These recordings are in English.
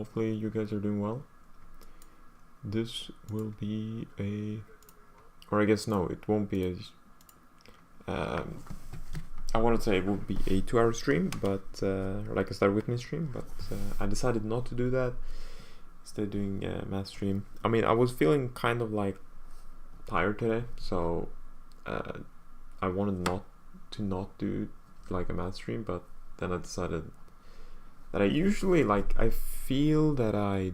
hopefully you guys are doing well. This will be or I guess no, it won't be I want to say it would be a 2-hour stream, but like a Start With Me stream, but I decided not to do that. Instead doing a math stream. I mean, I was feeling kind of like tired today, so I wanted not do like a math stream, but then I decided that I feel that I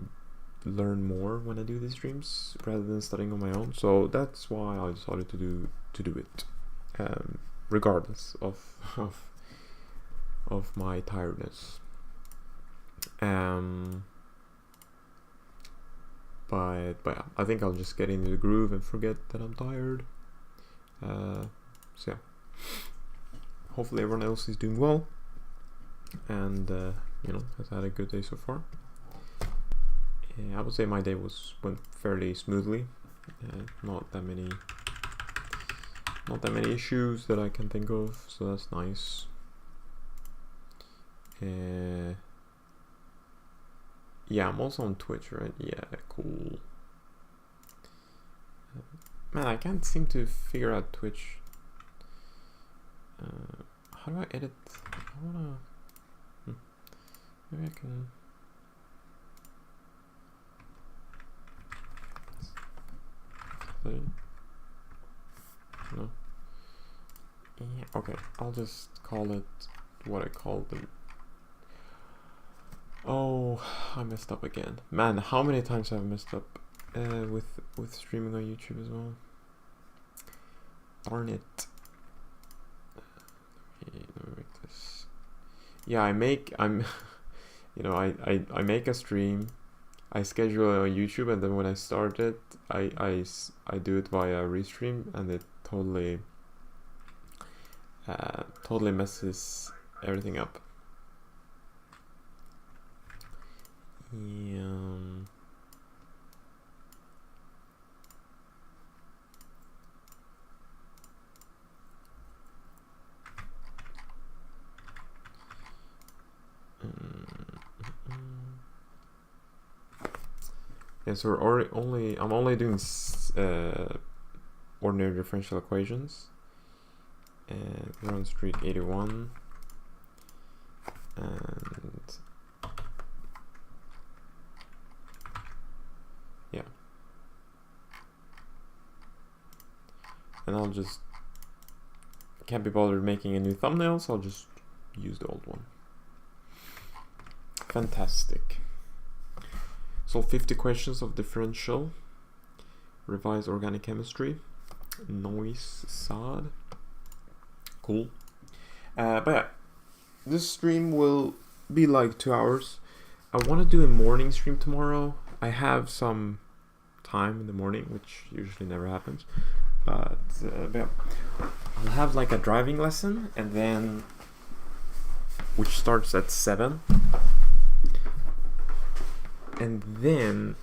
learn more when I do these streams rather than studying on my own. So that's why I decided to do it, regardless of my tiredness. But yeah, I think I'll just get into the groove and forget that I'm tired. So yeah, hopefully everyone else is doing well and has had a good day so far. I would say my day went fairly smoothly. Not that many issues that I can think of, so that's nice. Yeah, I'm also on Twitch, right? Yeah, cool. Man, I can't seem to figure out Twitch. How do I edit? I wanna. Maybe I can. No. Yeah, okay, I'll just call it what I called them. Oh, I messed up again. Man, how many times have I messed up with streaming on YouTube as well? Darn it. Let me make this. Yeah, I make a stream, I schedule it on YouTube, and then when I start it, I do it via restream, and it totally messes everything up. Yeah, so I'm only doing ordinary differential equations. We're on street 81, and yeah, and I'll just can't be bothered making a new thumbnail, so I'll just use the old one. Fantastic. So 50 questions of differential, revise organic chemistry, noise SAD. Cool. But yeah, this stream will be like 2 hours. I want to do a morning stream tomorrow. I have some time in the morning, which usually never happens. But yeah, I'll have like a driving lesson, and then which starts at 7. And then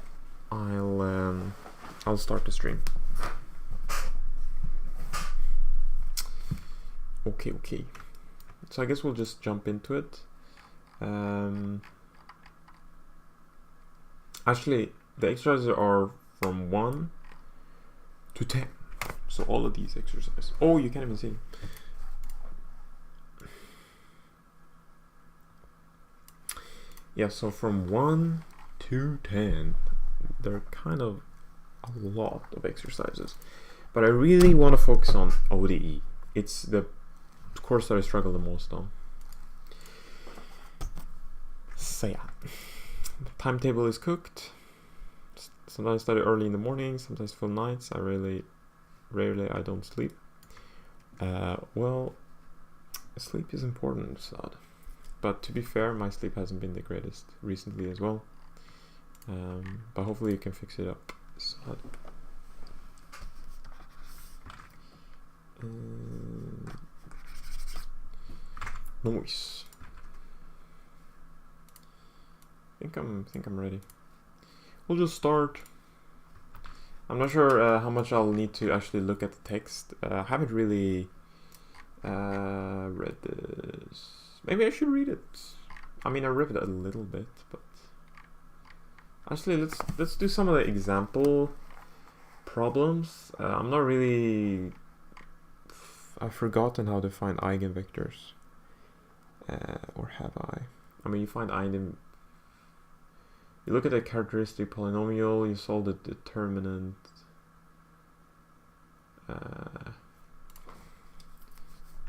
I'll start the stream. Okay. So I guess we'll just jump into it. Actually, the exercises are from 1 to 10. So all of these exercises. Oh, you can't even see. Yeah, so from 1 to 10, there are kind of a lot of exercises, but I really want to focus on ODE. It's the course that I struggle the most on. So yeah, the timetable is cooked. Sometimes I study early in the morning, sometimes full nights. Rarely I don't sleep. Well, sleep is important, sad. But to be fair, my sleep hasn't been the greatest recently as well. But hopefully you can fix it up. Sad. Noise. I think I'm ready. We'll just start. I'm not sure how much I'll need to actually look at the text. I haven't really read this. Maybe I should read it. I mean, I read it a little bit, but Actually, let's do some of the example problems. I'm not really. I've forgotten how to find eigenvectors. Or have I? I mean, you find eigen. You look at a characteristic polynomial. You solve the determinant. I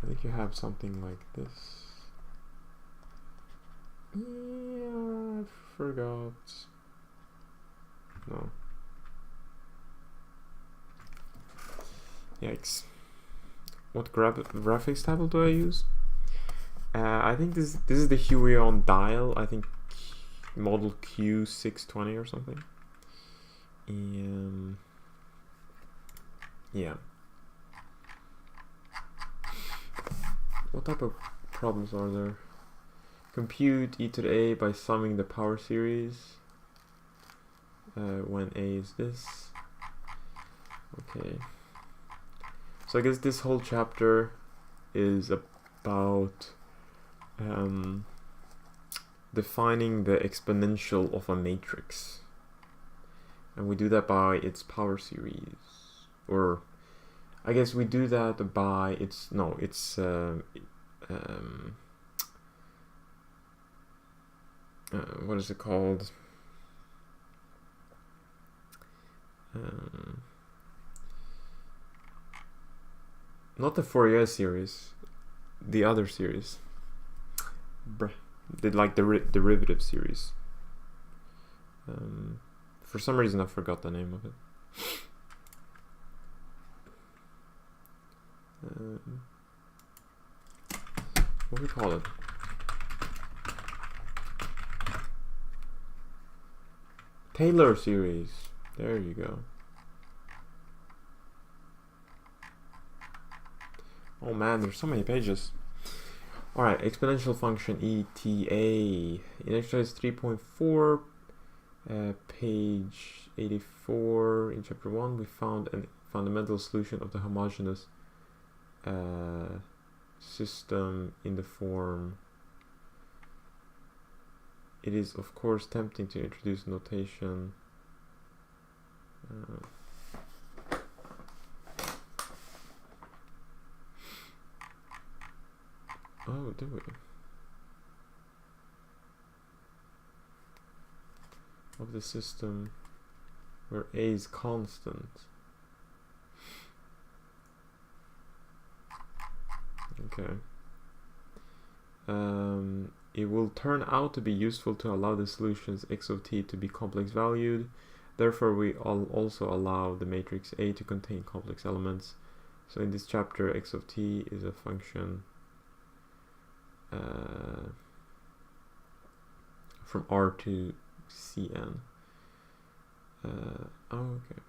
think you have something like this. Yeah, I forgot. No. Yikes. What graphics table do I use? I think this is the Fourier on dial. I think model Q620 or something. Yeah. What type of problems are there? Compute e to the a by summing the power series when a is this. Okay. So I guess this whole chapter is about defining the exponential of a matrix. And we do that by its power series. Or I guess we do that by its what is it called? Not the Fourier series, the other series. Like the derivative series. For some reason I forgot the name of it. What do we call it? Taylor series. There you go. Oh man, there's so many pages. Alright, exponential function ETA. In exercise 3.4, page 84 in chapter 1, we found a fundamental solution of the homogeneous system in the form. It is of course tempting to introduce notation. Oh, do we? Of the system where a is constant. Okay. It will turn out to be useful to allow the solutions x of t to be complex valued. Therefore, we also allow the matrix A to contain complex elements. So in this chapter, x of t is a function from R to Cn. Oh, okay.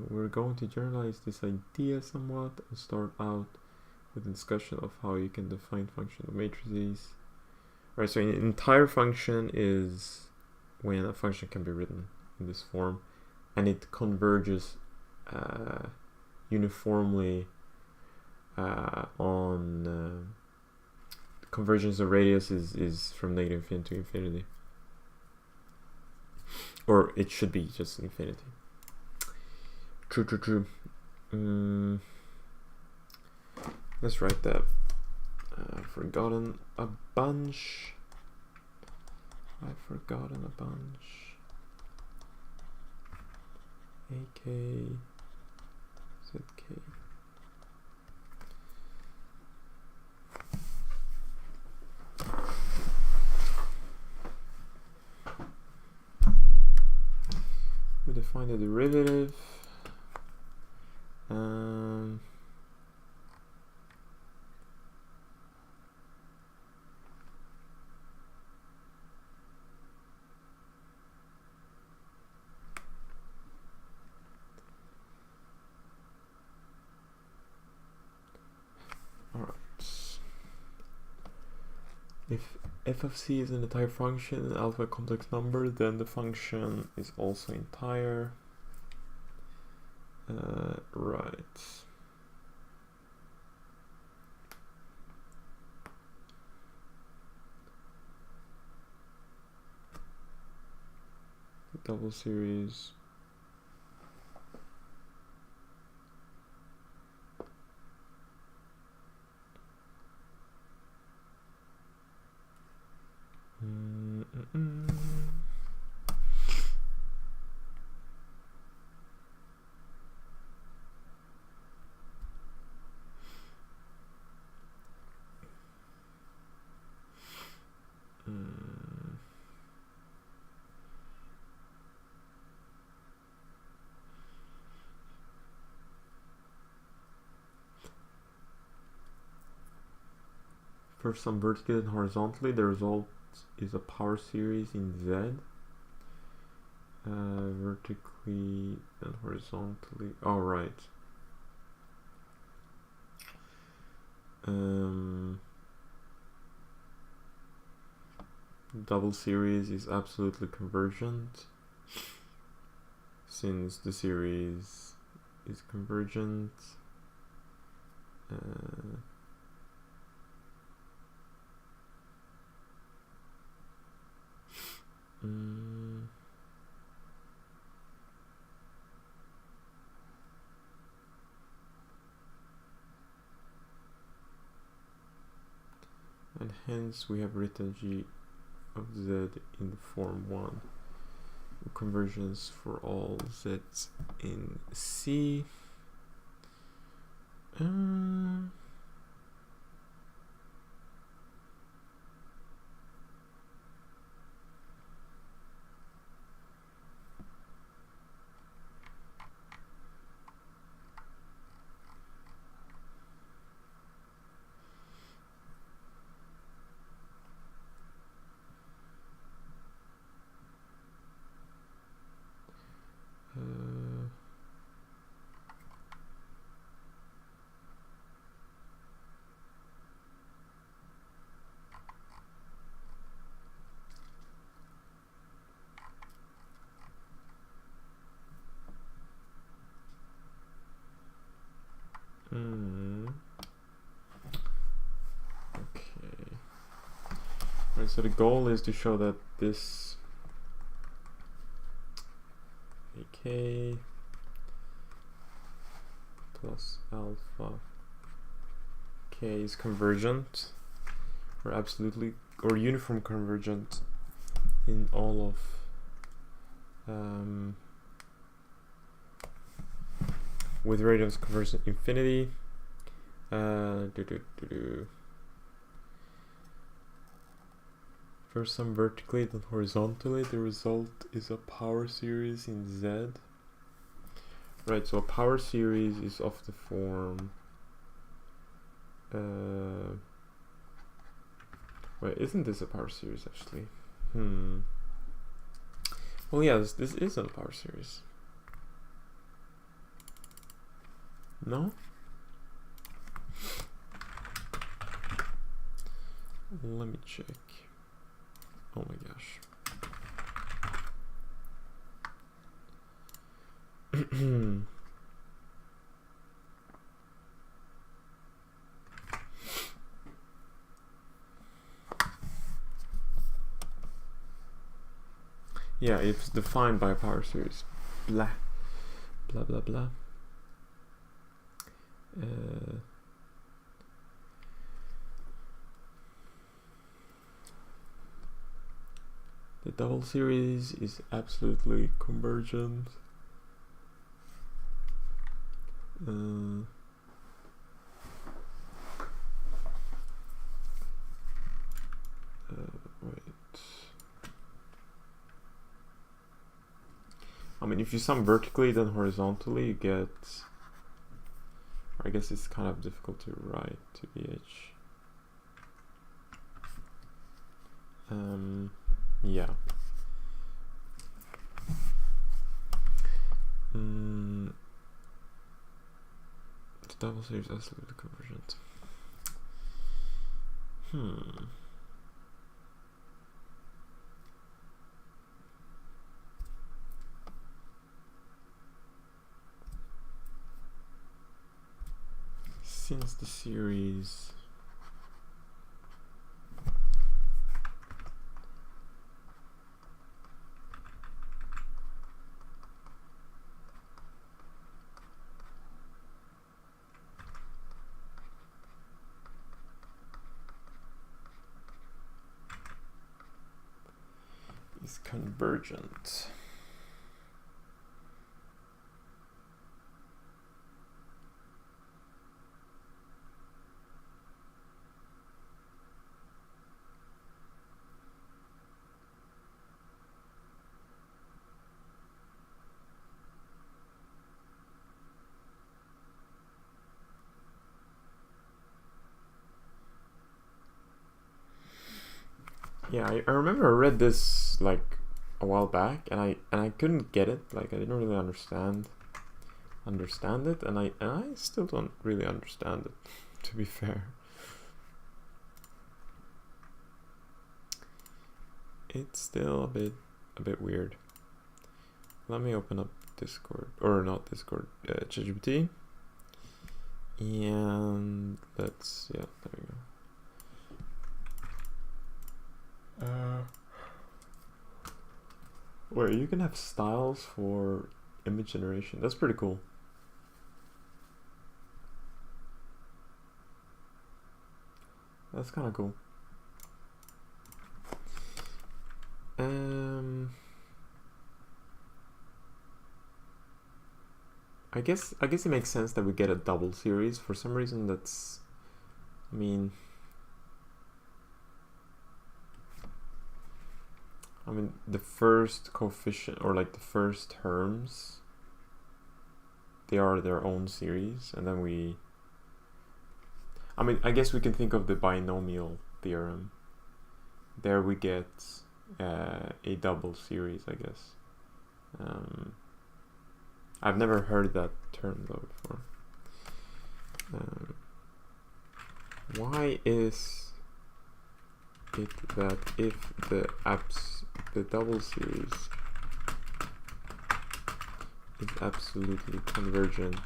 We're going to generalize this idea somewhat and start out with a discussion of how you can define functional matrices. Alright, so an entire function is when a function can be written in this form and it converges uniformly on convergence of radius is from negative infinity to infinity, or it should be just infinity. True. Let's write that. I've forgotten a bunch. AK ZK. We define the derivative. If f of c is an entire function and alpha a complex number, then the function is also entire. Right. The double series. First, some vertically and horizontally. The result is a power series in Z. Vertically and horizontally. Oh, right. Double series is absolutely convergent, since the series is convergent. And hence we have written G of Z in the form 1. Convergence for all Z's in C. Okay. Right, so the goal is to show that this AK plus alpha K is convergent, or absolutely, or uniform convergent in all of with radius convergent infinity. First, some vertically, then horizontally. The result is a power series in Z. Right, so a power series is of the form. Wait, isn't this a power series actually? Well, yeah, this isn't a power series. No? Let me check. Oh my gosh. Yeah, it's defined by a power series. Blah. Blah, blah, blah. The double series is absolutely convergent. Wait. I mean, if you sum vertically then horizontally, you get. I guess it's kind of difficult to write to BH. Yeah. The double series is absolutely convergent. since the series is convergent. Yeah, I remember I read this like a while back, and I couldn't get it. Like I didn't really understand it, and I still don't really understand it, to be fair. It's still a bit weird. Let me open up Discord, or not Discord, ChatGPT, and let's, yeah, there we go. Where you can have styles for image generation. That's pretty cool. That's kind of cool. I guess it makes sense that we get a double series. For some reason, that's, I mean, the first coefficient, or like the first terms, they are their own series, and then I guess we can think of the binomial theorem. There we get a double series, I guess. I've never heard that term though before. Why is it that if the double series is absolutely convergent,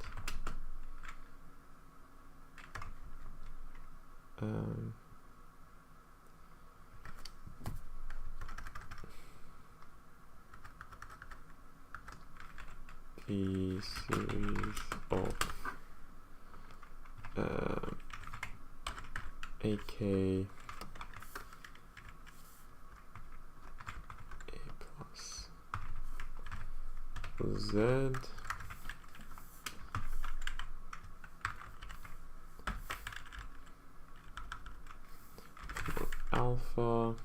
the series of AK plus Z alpha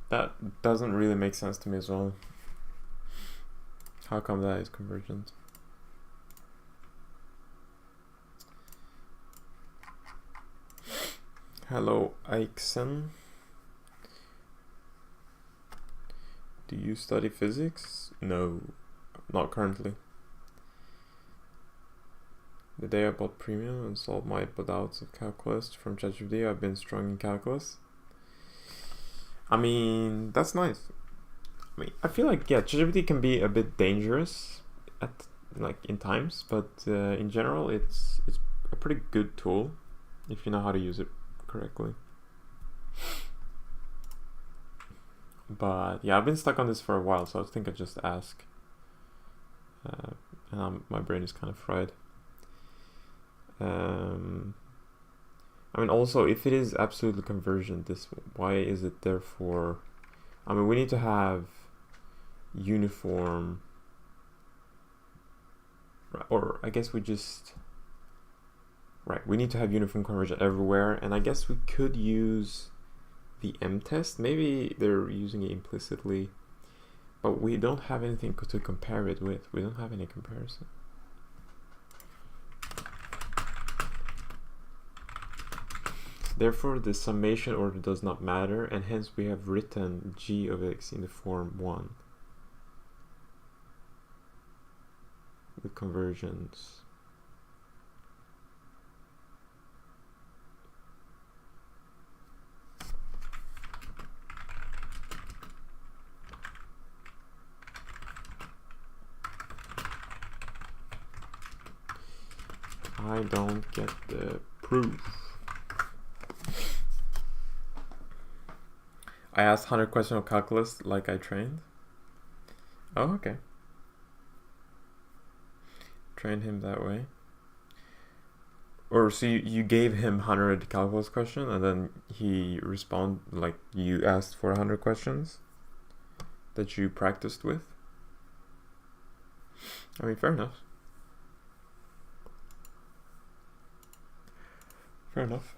that doesn't really make sense to me as well. How come that is convergent? Hello, Aixen. Do you study physics? No, not currently. The day I bought Premium and solved my doubts of calculus from ChatGPT, I've been strong in calculus. I mean, that's nice. I mean, I feel like, yeah, ChatGPT can be a bit dangerous in times, but in general, it's a pretty good tool if you know how to use it correctly. But yeah, I've been stuck on this for a while, so I think I'd just ask. And my brain is kind of fried. I mean, also, if it is absolutely convergent, why is it therefore? I mean, we need to have uniform, or I guess we need to have uniform convergence everywhere, and I guess we could use the M-test. Maybe they're using it implicitly, but we don't have anything to compare it with. We don't have any comparison. Therefore, the summation order does not matter, and hence we have written g of x in the form 1 with convergence. I don't get the proof. I asked 100 questions of calculus like I trained. Oh, okay. Train him that way. Or so you gave him 100 calculus questions and then he responded, like you asked for 100 questions that you practiced with? I mean, fair enough. Fair enough.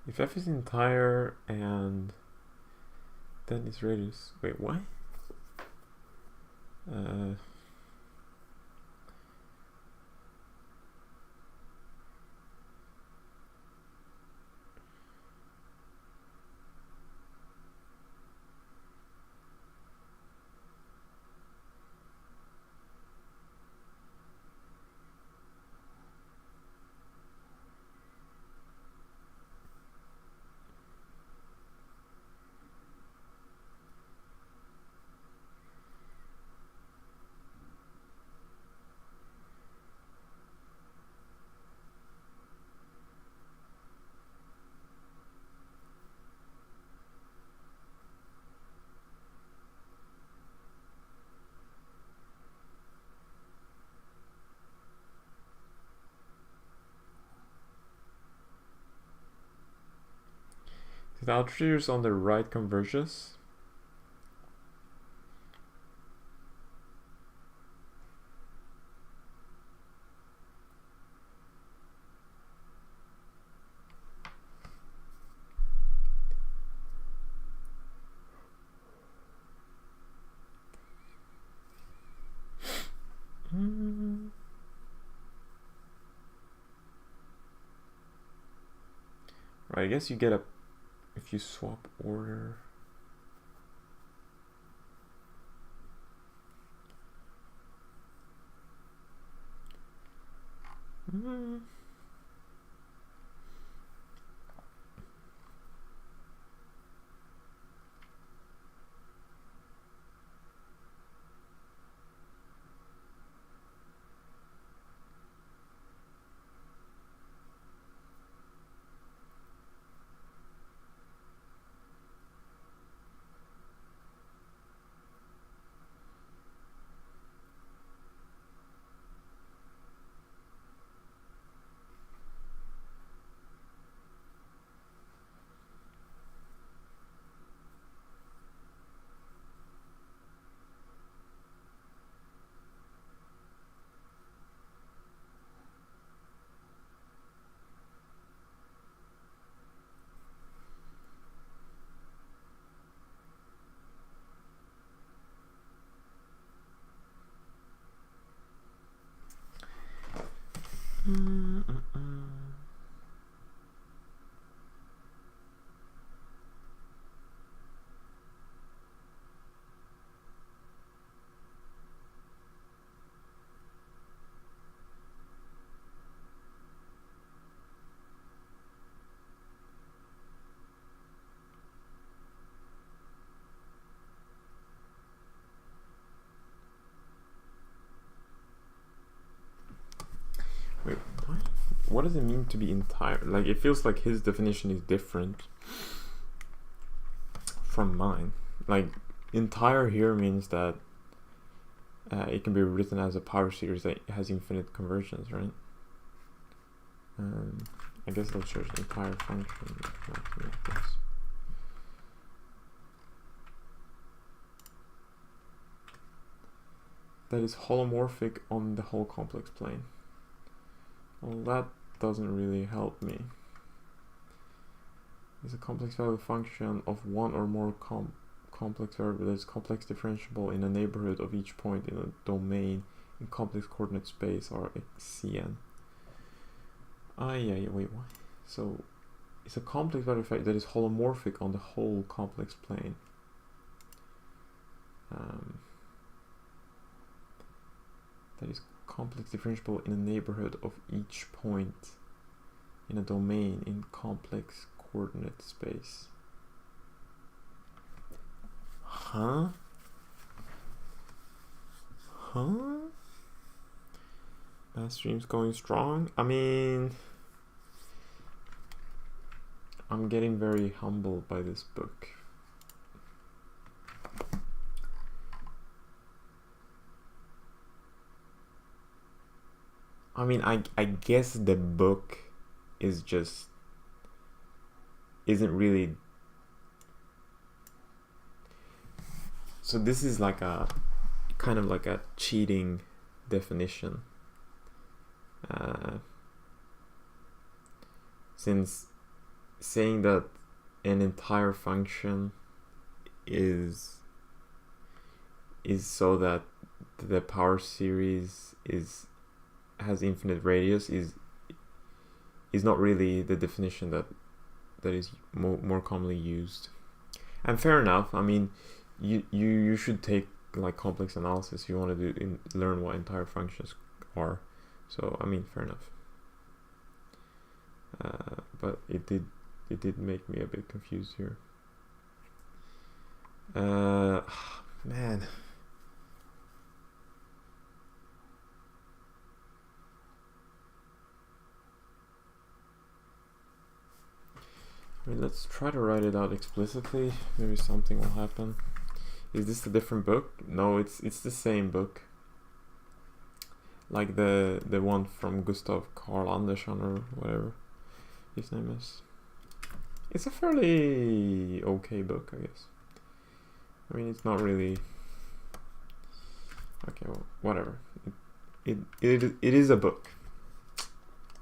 If f is entire and then its radius. Wait, why? The altitudes on the right converges. Right, I guess you get a if you swap order. Wait, what does it mean to be entire? Like, it feels like his definition is different from mine. Like, entire here means that it can be written as a power series that has infinite convergence, right? I guess I'll search the entire function. That is holomorphic on the whole complex plane. Well, that doesn't really help me. It's a complex value function of one or more complex variable that is complex differentiable in a neighborhood of each point in a domain in complex coordinate space or XCN. Yeah, wait, why? So it's a complex value effect that is holomorphic on the whole complex plane. That is complex differentiable in the neighborhood of each point in a domain in complex coordinate space. Huh? Math stream's going strong. I mean, I'm getting very humbled by this book. I mean, I guess the book is just isn't really. So this is like a kind of like a cheating definition, since saying that an entire function is so that the power series has infinite radius is not really the definition that is more commonly used. And fair enough. I mean, you should take like complex analysis. You want to learn what entire functions are. So I mean, fair enough. But it did make me a bit confused here. Man. I mean, let's try to write it out explicitly. Maybe something will happen. Is this a different book? No, it's the same book. Like the one from Gustav, Karl Andersson or whatever his name is. It's a fairly okay book, I guess. I mean, it's not really. Okay, well, whatever. It is a book.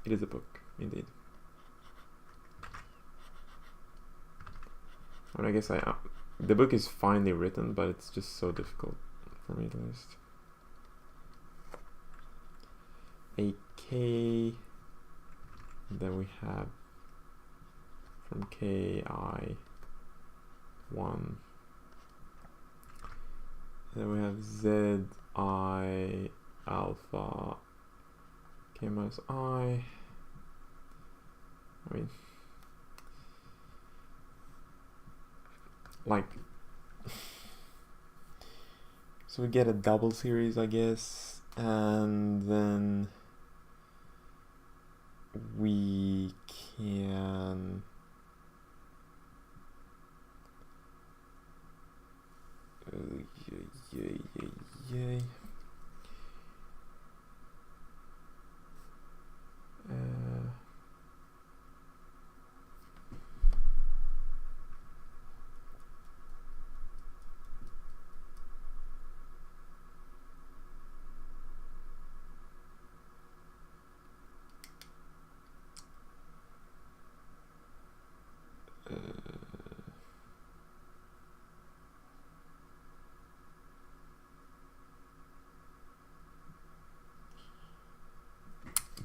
It is a book, indeed. I mean, I guess the book is finely written, but it's just so difficult for me, at least. AK. Then we have from KI 1. Then we have ZI alpha K minus I. I mean, like, so we get a double series, I guess, and then we can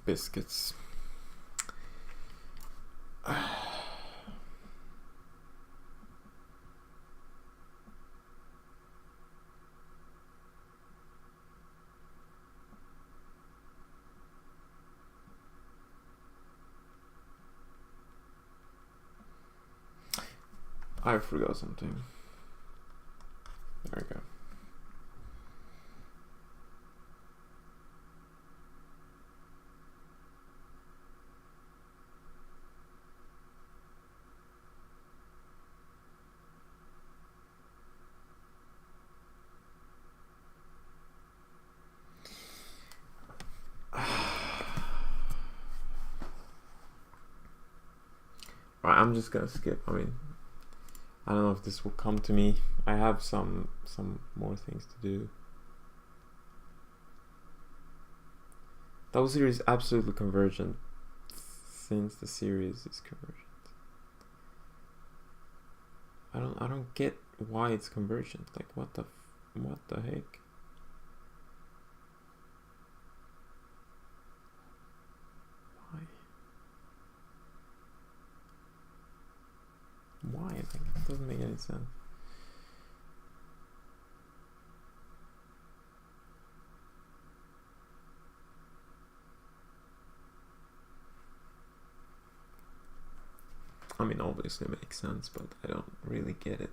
biscuits. I forgot something. There we go. Right, I'm just gonna skip. I mean, I don't know if this will come to me. I have some more things to do. Double series is absolutely convergent since the series is convergent. I don't get why it's convergent. Like, what the heck? Why? Why? I think it doesn't make any sense. I mean, obviously it makes sense, but I don't really get it.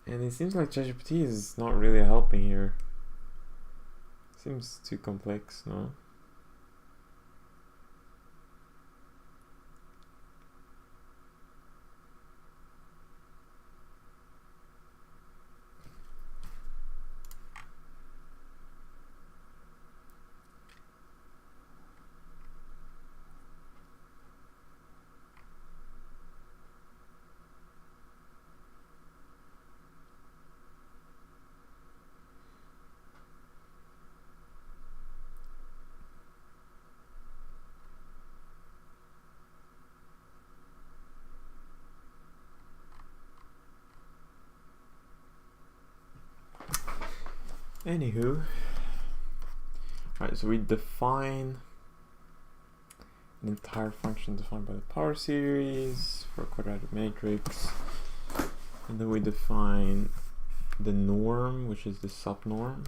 And it seems like ChatGPT is not really helping here. Seems too complex, no? Anywho, alright, so we define an entire function defined by the power series for a quadratic matrix, and then we define the norm, which is the subnorm,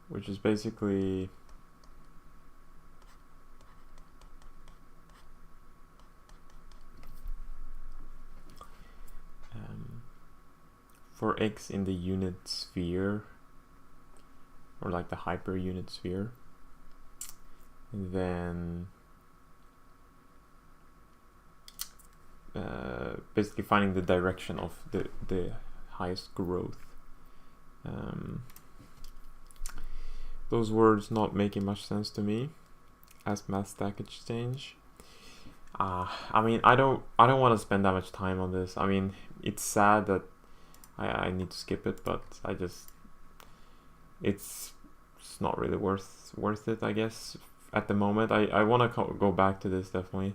which is basically for x in the unit sphere, or like the hyper unit sphere, and then basically finding the direction of the highest growth. Those words not making much sense to me as math stack exchange. I mean, I don't want to spend that much time on this. I mean, it's sad that I need to skip it, but it's not really worth it, I guess, at the moment. I want to go back to this definitely,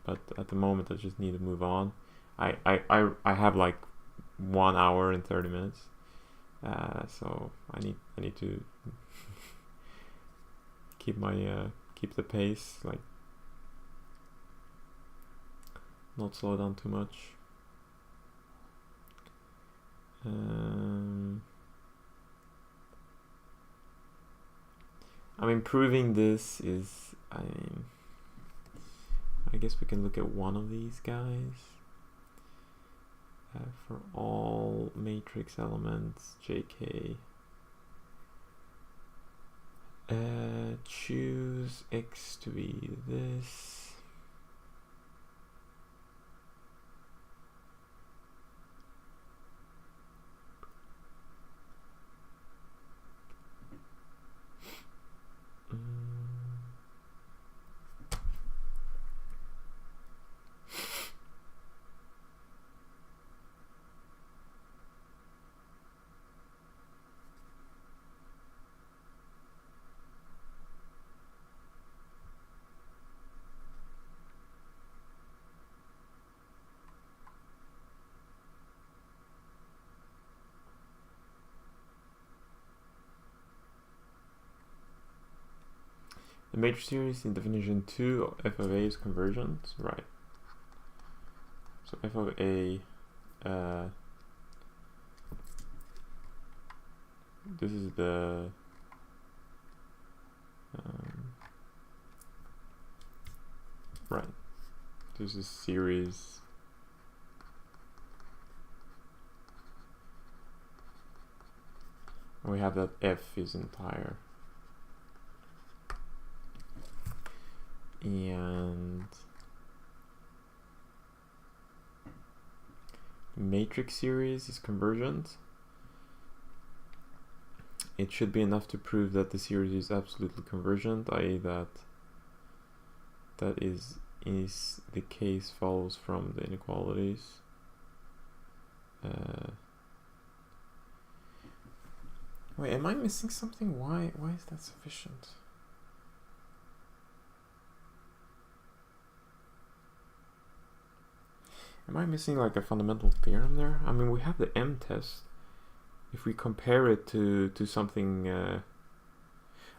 but at the moment I just need to move on. I have like 1 hour and 30 minutes, so I need to keep the pace, like not slow down too much. I mean, proving this is, I guess we can look at one of these guys. For all matrix elements, JK, choose X to be this. The matrix series in definition 2, f of a is convergent, right? So f of a, this is the right. This is series we have that f is entire. And the matrix series is convergent. It should be enough to prove that the series is absolutely convergent, i.e. that is the case follows from the inequalities. Wait, am I missing something? Why is that sufficient? Am I missing like a fundamental theorem there? I mean, we have the M test. If we compare it to something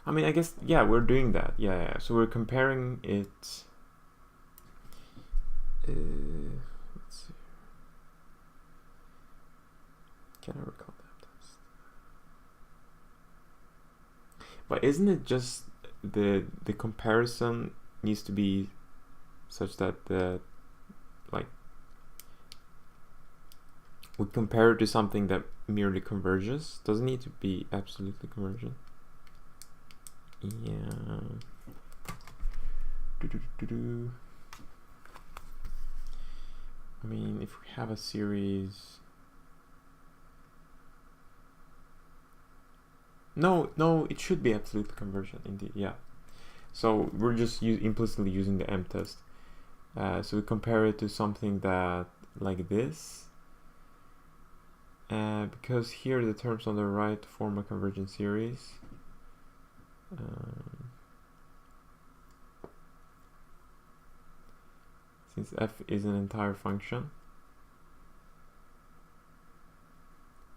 I mean, I guess, yeah, we're doing that. Yeah. So we're comparing it. Let's see. Can I recall that test? But isn't it just the comparison needs to be such that the we compare it to something that merely converges? Doesn't need to be absolutely convergent. Yeah. I mean, if we have a series. No, it should be absolutely convergent indeed. Yeah. So we're just implicitly using the M test. So we compare it to something that like this. Because here the terms on the right form a convergent series. Since f is an entire function,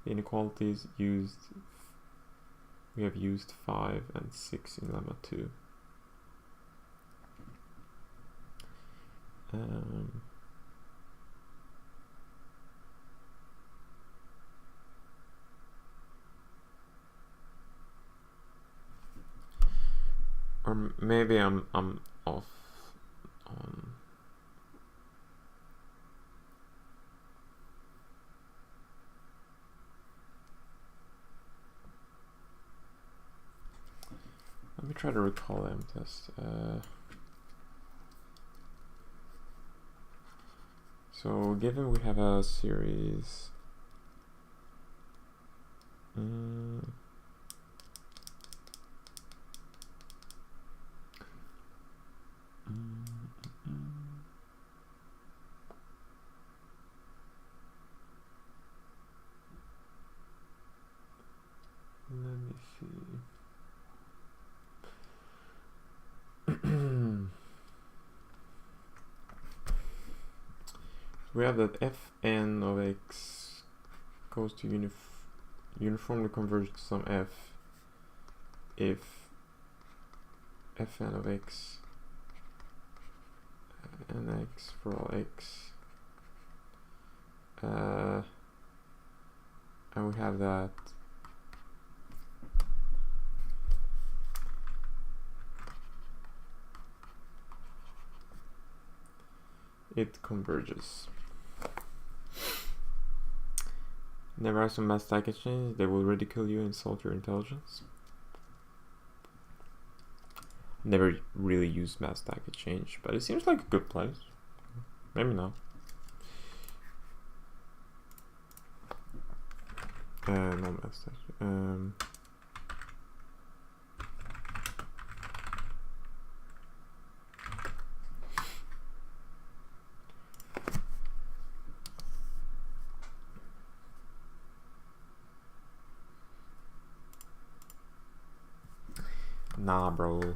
the inequalities used, we have used 5 and 6 in lemma 2. Or maybe I'm off on. Let me try to recall the M test. So given we have a series. Let me see. We have that fn of x goes to uniformly converge to some f if fn of x and x for all x, and we have that it converges. Never ask some math stack exchange, they will ridicule you and insult your intelligence. Never really used math stack exchange, but it seems like a good place. Maybe not. No math stack. Nah, bro.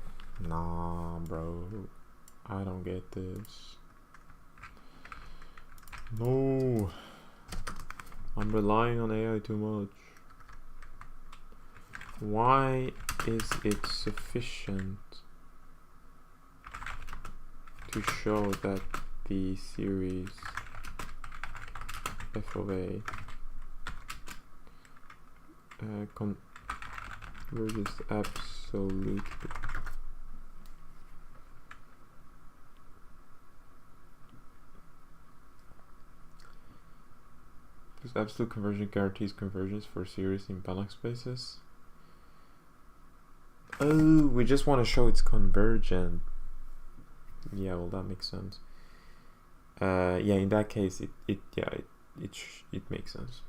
I don't get this. No. I'm relying on AI too much. Why is it sufficient to show that the series f of a converges absolutely? Because absolute conversion guarantees convergence for series in Banach spaces. Oh, we just want to show it's convergent. Yeah, well, that makes sense. Yeah, in that case, it makes sense.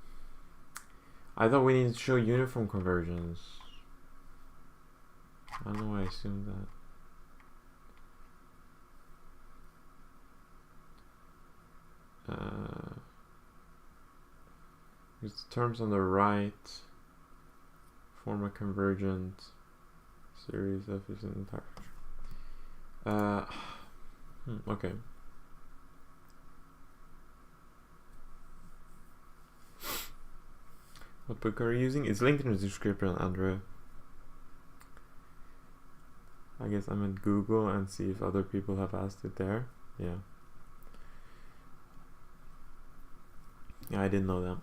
I thought we needed to show uniform convergence. I don't know why I assumed that. Because the terms on the right form a convergent series f is an entire. Okay. What book are you using? It's linked in the description, Andrea. I guess I'm at Google and see if other people have asked it there. Yeah. Yeah, I didn't know that.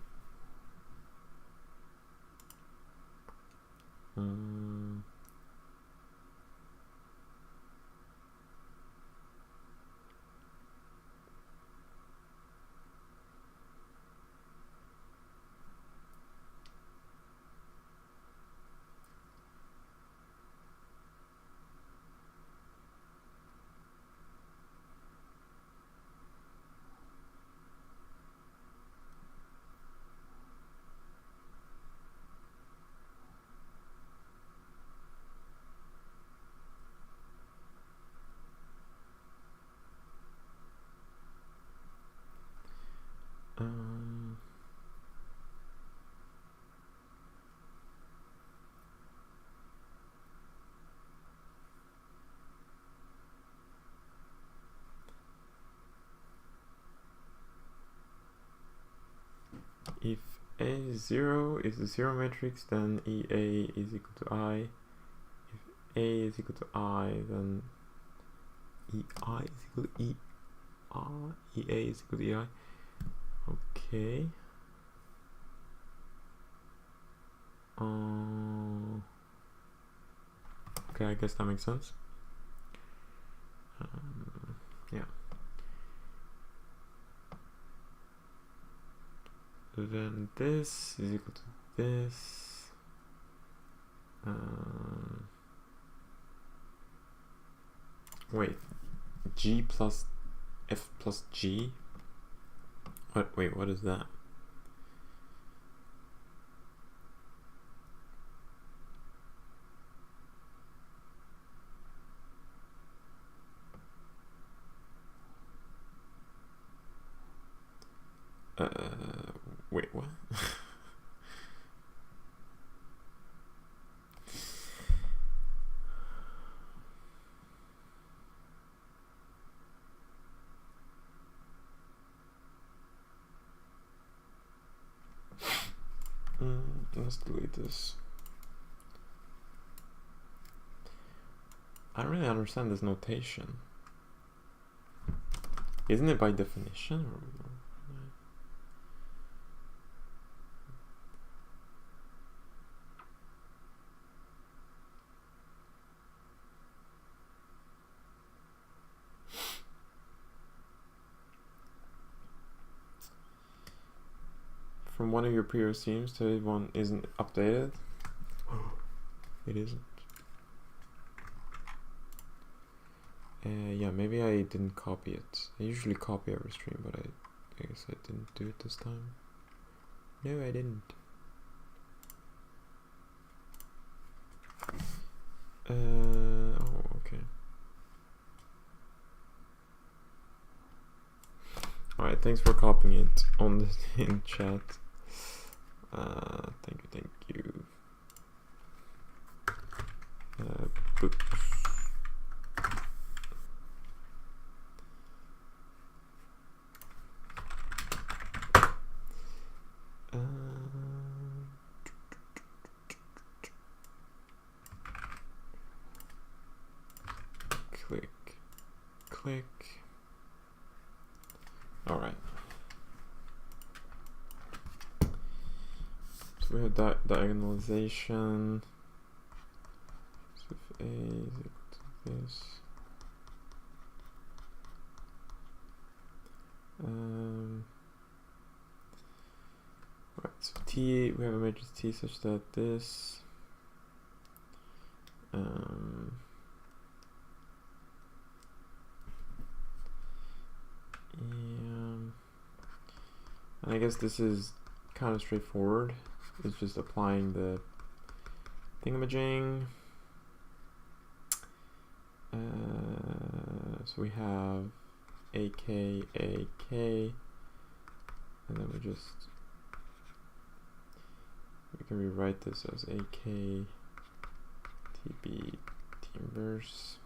If A0 is a zero matrix, then EA is equal to I. If A is equal to I, then EI is equal to EA is equal to EI. Okay. Okay, I guess that makes sense. Yeah. Then this is equal to this. Wait, G plus F plus G. What? Wait, what is that? Wait, what? Let's delete this. I don't really understand this notation. Isn't it by definition? From one of your previous teams to one isn't updated. It isn't. Yeah, maybe I didn't copy it. I usually copy every stream, but I guess I didn't do it this time. No, I didn't. Oh, okay. Alright, thanks for copying it on the in chat. Thank you. Books. Click. All right. So we have diagonalisation. So if A is equal to this. Right. So T, we have a matrix T such that this. And I guess this is kind of straightforward. It's just applying the thingamajig. So we have AK, and then we can rewrite this as AK, TB, T inverse.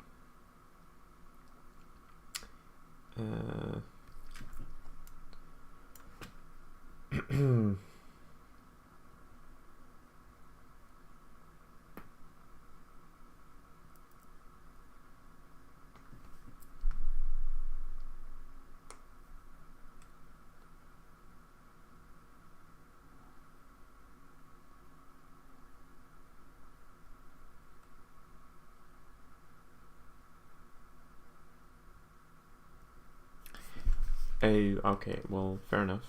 A, okay, well, fair enough.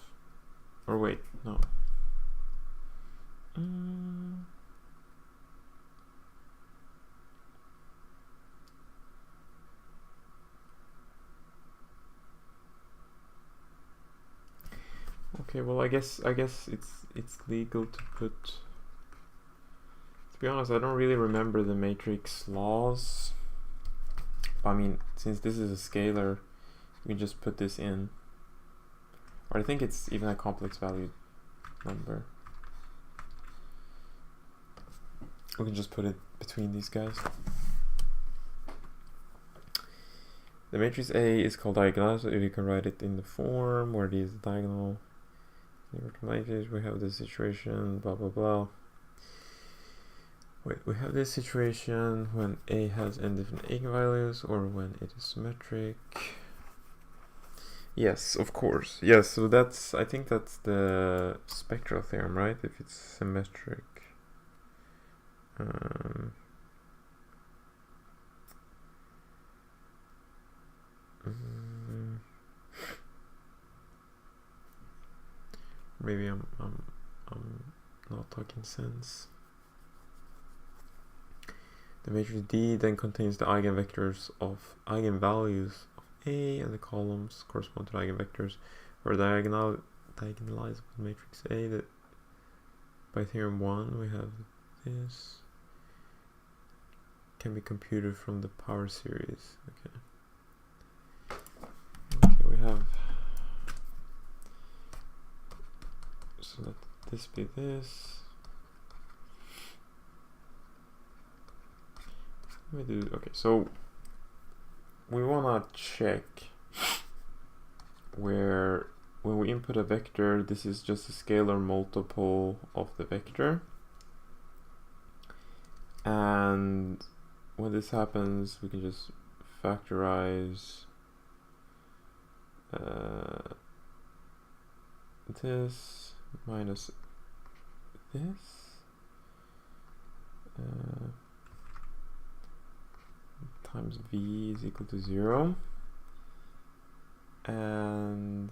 Or wait, no. Okay, well, I guess it's legal to put. To be honest, I don't really remember the matrix laws. I mean, since this is a scalar, we can just put this in. Or I think it's even a complex valued number. We can just put it between these guys. The matrix A is called diagonal, so you can write it in the form where it is diagonal. We have this situation, blah blah blah. Wait, we have this situation when A has n different eigenvalues, or when it is symmetric. Yes, of course. Yes, so that's, I think that's the spectral theorem, right? If it's symmetric. Maybe I'm not talking sense. The matrix D then contains the eigenvectors of eigenvalues of A, and the columns correspond to the eigenvectors for diagonalizable matrix A. That by theorem 1 we have this can be computed from the power series. Okay, we have, so let this be this. Let me do, okay, so we wanna check where when we input a vector, this is just a scalar multiple of the vector, and when this happens we can just factorize this minus this times v is equal to 0, and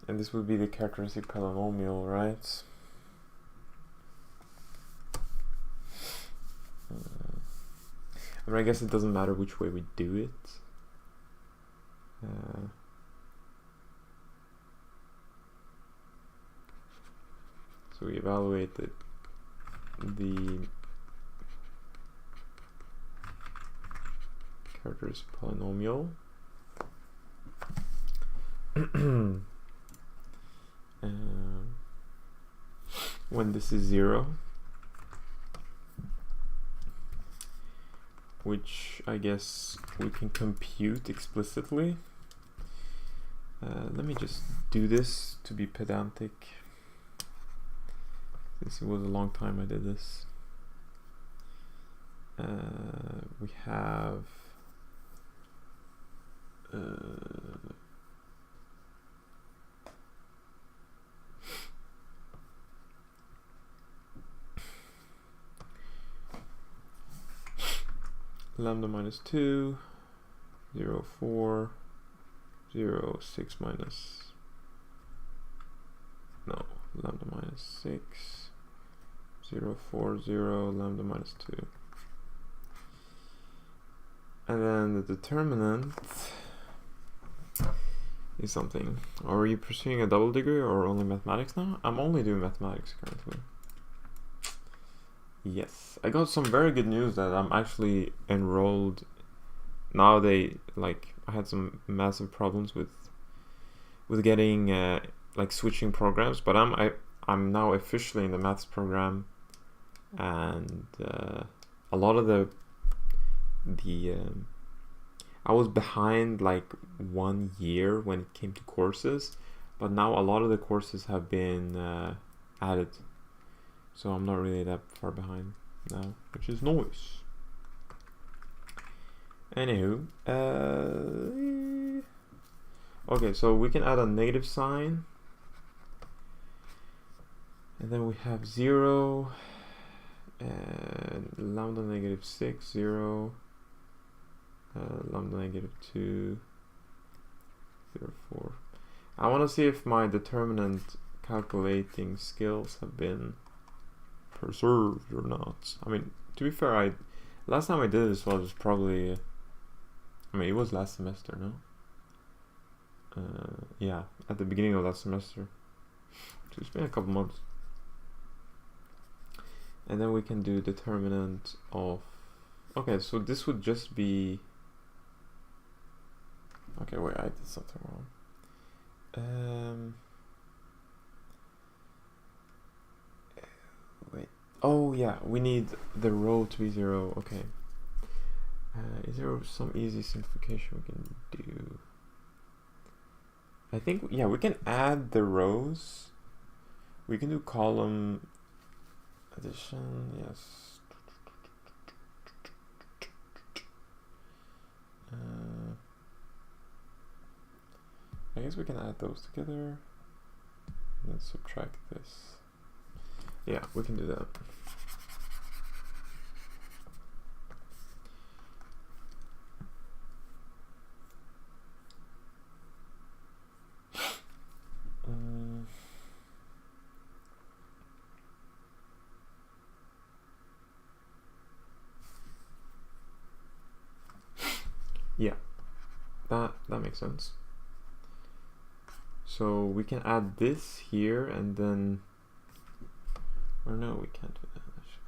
this would be the characteristic polynomial, right? I mean, I guess it doesn't matter which way we do it. So we evaluate the characteristic polynomial. When this is 0, which I guess we can compute explicitly. Let me just do this to be pedantic. This was a long time I did this. We have lambda minus 2, 0, 4, 0, 6 minus, no, lambda minus 6, 0, 4, 0, lambda minus 2. And then the determinant is something. Are you pursuing a double degree or only mathematics now? I'm only doing mathematics currently. Yes, I got some very good news that I'm actually enrolled. Now I had some massive problems with getting like switching programs, but I'm now officially in the maths program, and a lot of the I was behind like 1 year when it came to courses, but now a lot of the courses have been added. So I'm not really that far behind now, which is nice. Anywho, okay, so we can add a negative sign, and then we have 0, And lambda negative 6, 0, lambda negative 2, 0, 4. I want to see if my determinant calculating skills have been preserved or not. I mean, to be fair, last time I did this was probably, I mean, it was last semester, no? Yeah, at the beginning of last semester. So it's been a couple months. And then we can do determinant of, okay, so this would just be, okay, wait, I did something wrong. Wait, oh yeah, we need the row to be 0, okay. Is there some easy simplification we can do? I think, yeah, we can add the rows. We can do column addition, yes. I guess we can add those together and then subtract this. Yeah, we can do that. Yeah, that makes sense. So we can add this here and then, or no, we can't do that actually.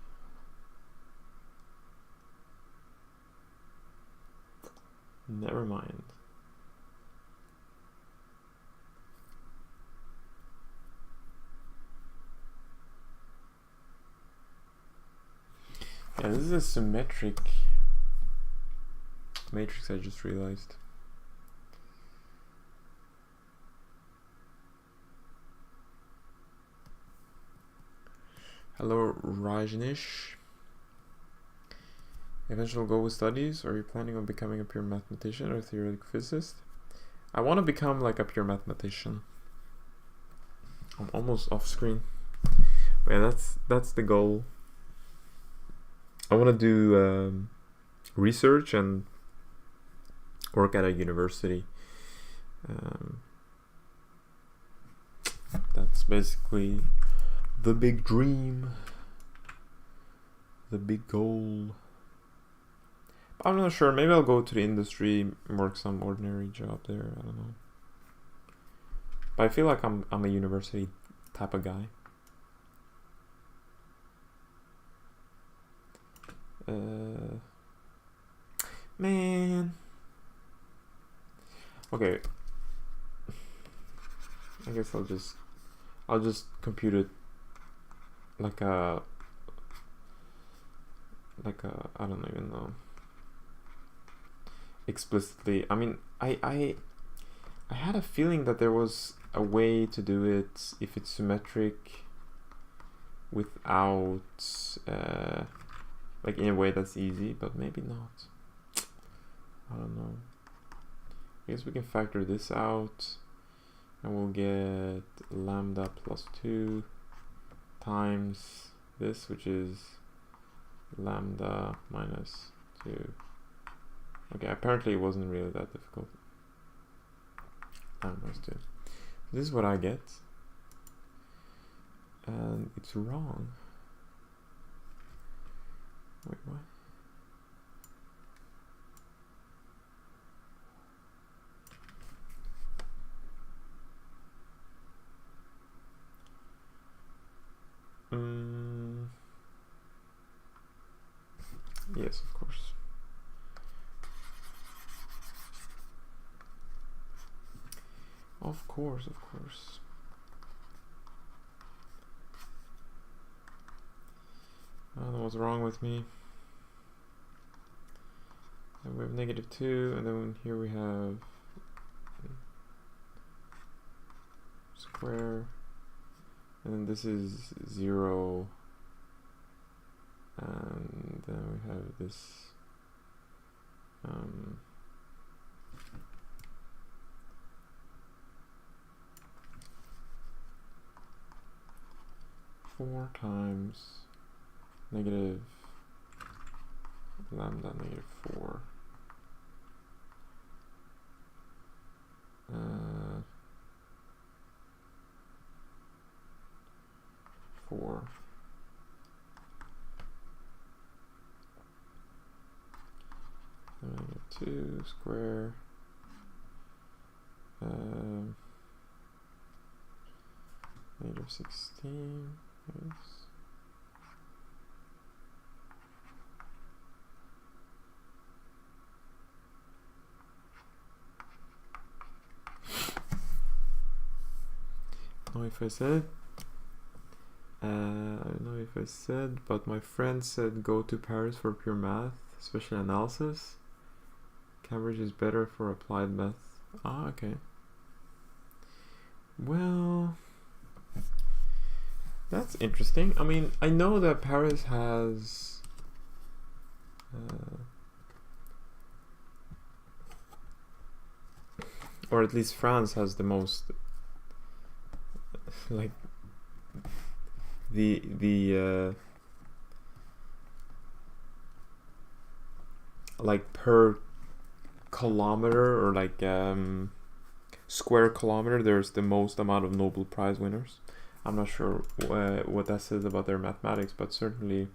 Never mind. Yeah, this is a symmetric matrix, I just realized. Hello, Rajnish. Eventual goal with studies? Are you planning on becoming a pure mathematician or a theoretical physicist? I want to become like a pure mathematician. I'm almost off screen. But yeah, that's the goal. I want to do research and work at a university. That's basically the big dream, the big goal. I'm not sure. Maybe I'll go to the industry, work some ordinary job there. I don't know. But I feel like I'm a university type of guy. Man. Okay. I guess I'll just compute it like a I don't even know. Explicitly. I mean, I had a feeling that there was a way to do it if it's symmetric without like in a way that's easy, but maybe not. I don't know. I guess we can factor this out and we'll get lambda plus 2 times this, which is lambda minus 2. Okay, apparently it wasn't really that difficult. Lambda minus 2. This is what I get. And it's wrong. Wait, what? Yes, of course. Of course, of course. I don't know what's wrong with me. And we have negative 2, and then here we have square, and then this is 0, and then we have this 4 times negative lambda negative 4. 4 negative 2 square negative 16 is know if I said I don't know if I said, but my friend said go to Paris for pure math, especially analysis. Cambridge is better for applied math. Ah, okay. Well, that's interesting. I mean, I know that Paris has or at least France has the most like the like per kilometer or like square kilometer there's the most amount of Nobel Prize winners. I'm not sure what that says about their mathematics, but certainly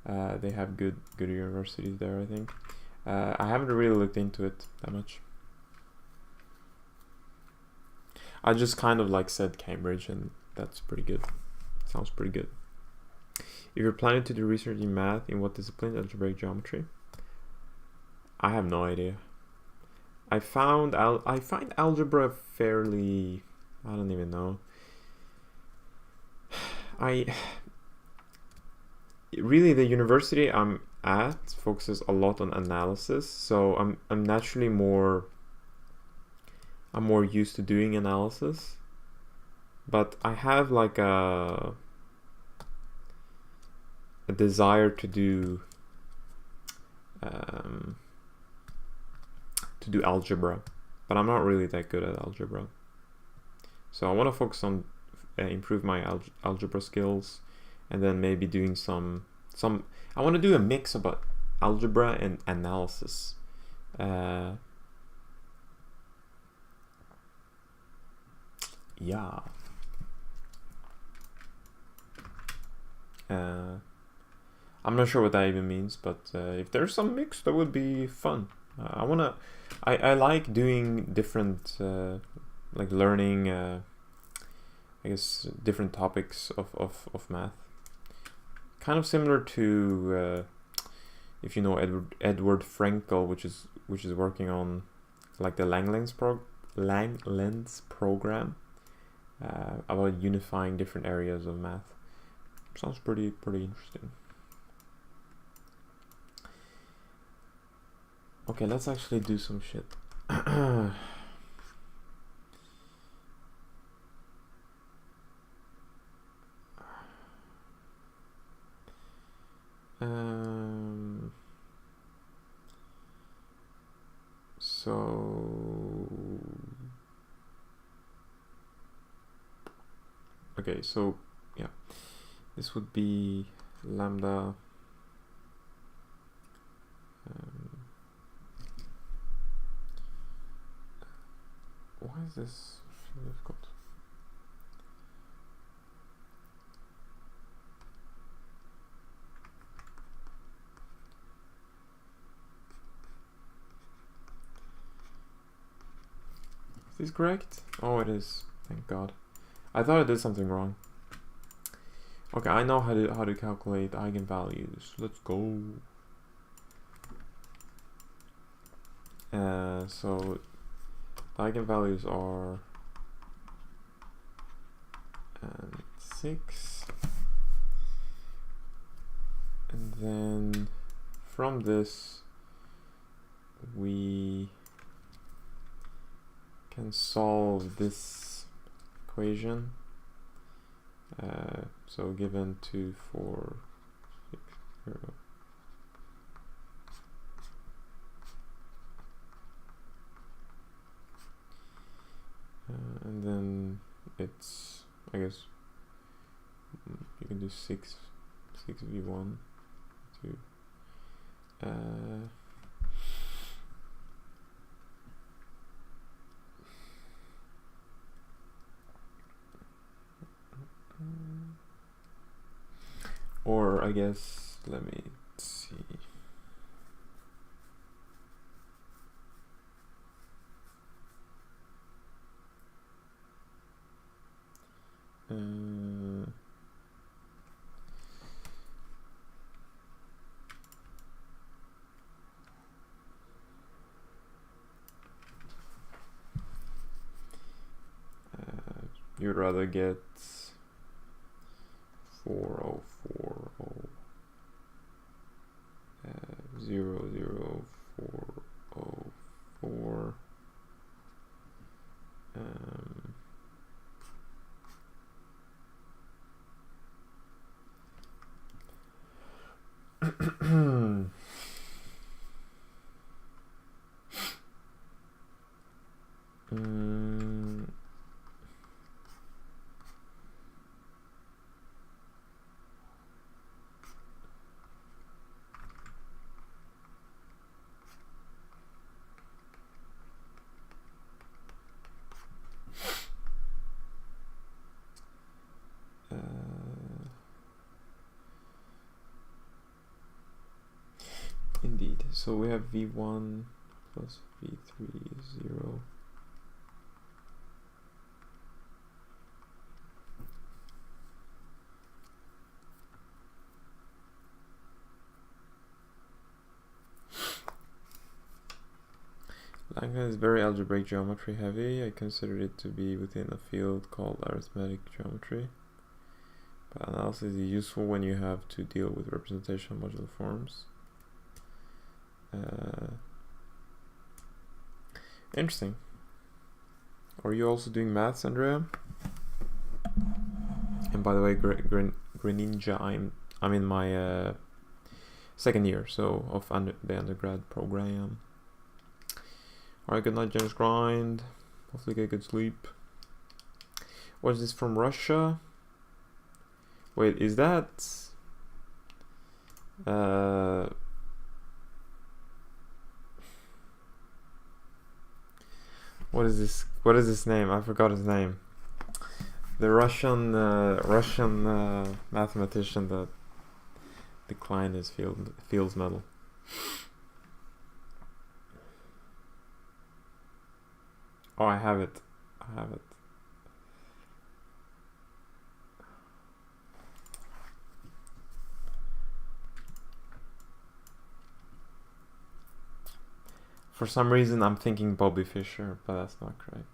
they have good universities there, I think. I haven't really looked into it that much. I just kind of like said Cambridge, and that's pretty good. Sounds pretty good. If you're planning to do research in math, in what discipline? Algebraic geometry? I have no idea. I find algebra fairly, I don't even know. Really the university I'm at focuses a lot on analysis, so I'm naturally more used to doing analysis, but I have like a desire to do algebra, but I'm not really that good at algebra. So I want to focus on improve my algebra skills, and then maybe doing some I want to do a mix about algebra and analysis. Yeah. I'm not sure what that even means, but if there's some mix, that would be fun. I like doing different, like learning, I guess, different topics of math. Kind of similar to, if you know Edward Frenkel, which is working on like the Langlands program, about unifying different areas of math. Sounds pretty interesting. Okay, let's actually do some shit. Okay, so yeah, this would be lambda why is this so difficult? Is this correct? Oh, it is. Thank God. I thought I did something wrong. Okay, I know how to calculate eigenvalues. Let's go. So the eigenvalues are 6, and then from this we can solve this equation. So given 2, 4, 6, 0. And then it's, I guess, you can do 6 6v1 2 or I guess let me see. You'd rather get 4040 00404 Indeed. So we have v1 plus v3 0. Langland is very algebraic geometry heavy. I consider it to be within a field called arithmetic geometry. But analysis is useful when you have to deal with representation modular forms. Interesting. Are you also doing maths, Andrea? And by the way, Greninja, I'm in my second year, so of the undergrad program. Alright, good night, James Grind. Hopefully get good sleep. What is this from Russia? Wait, is that what is this? What is his name? I forgot his name. The Russian mathematician that declined his Fields Medal. Oh, I have it. For some reason, I'm thinking Bobby Fischer, but that's not correct.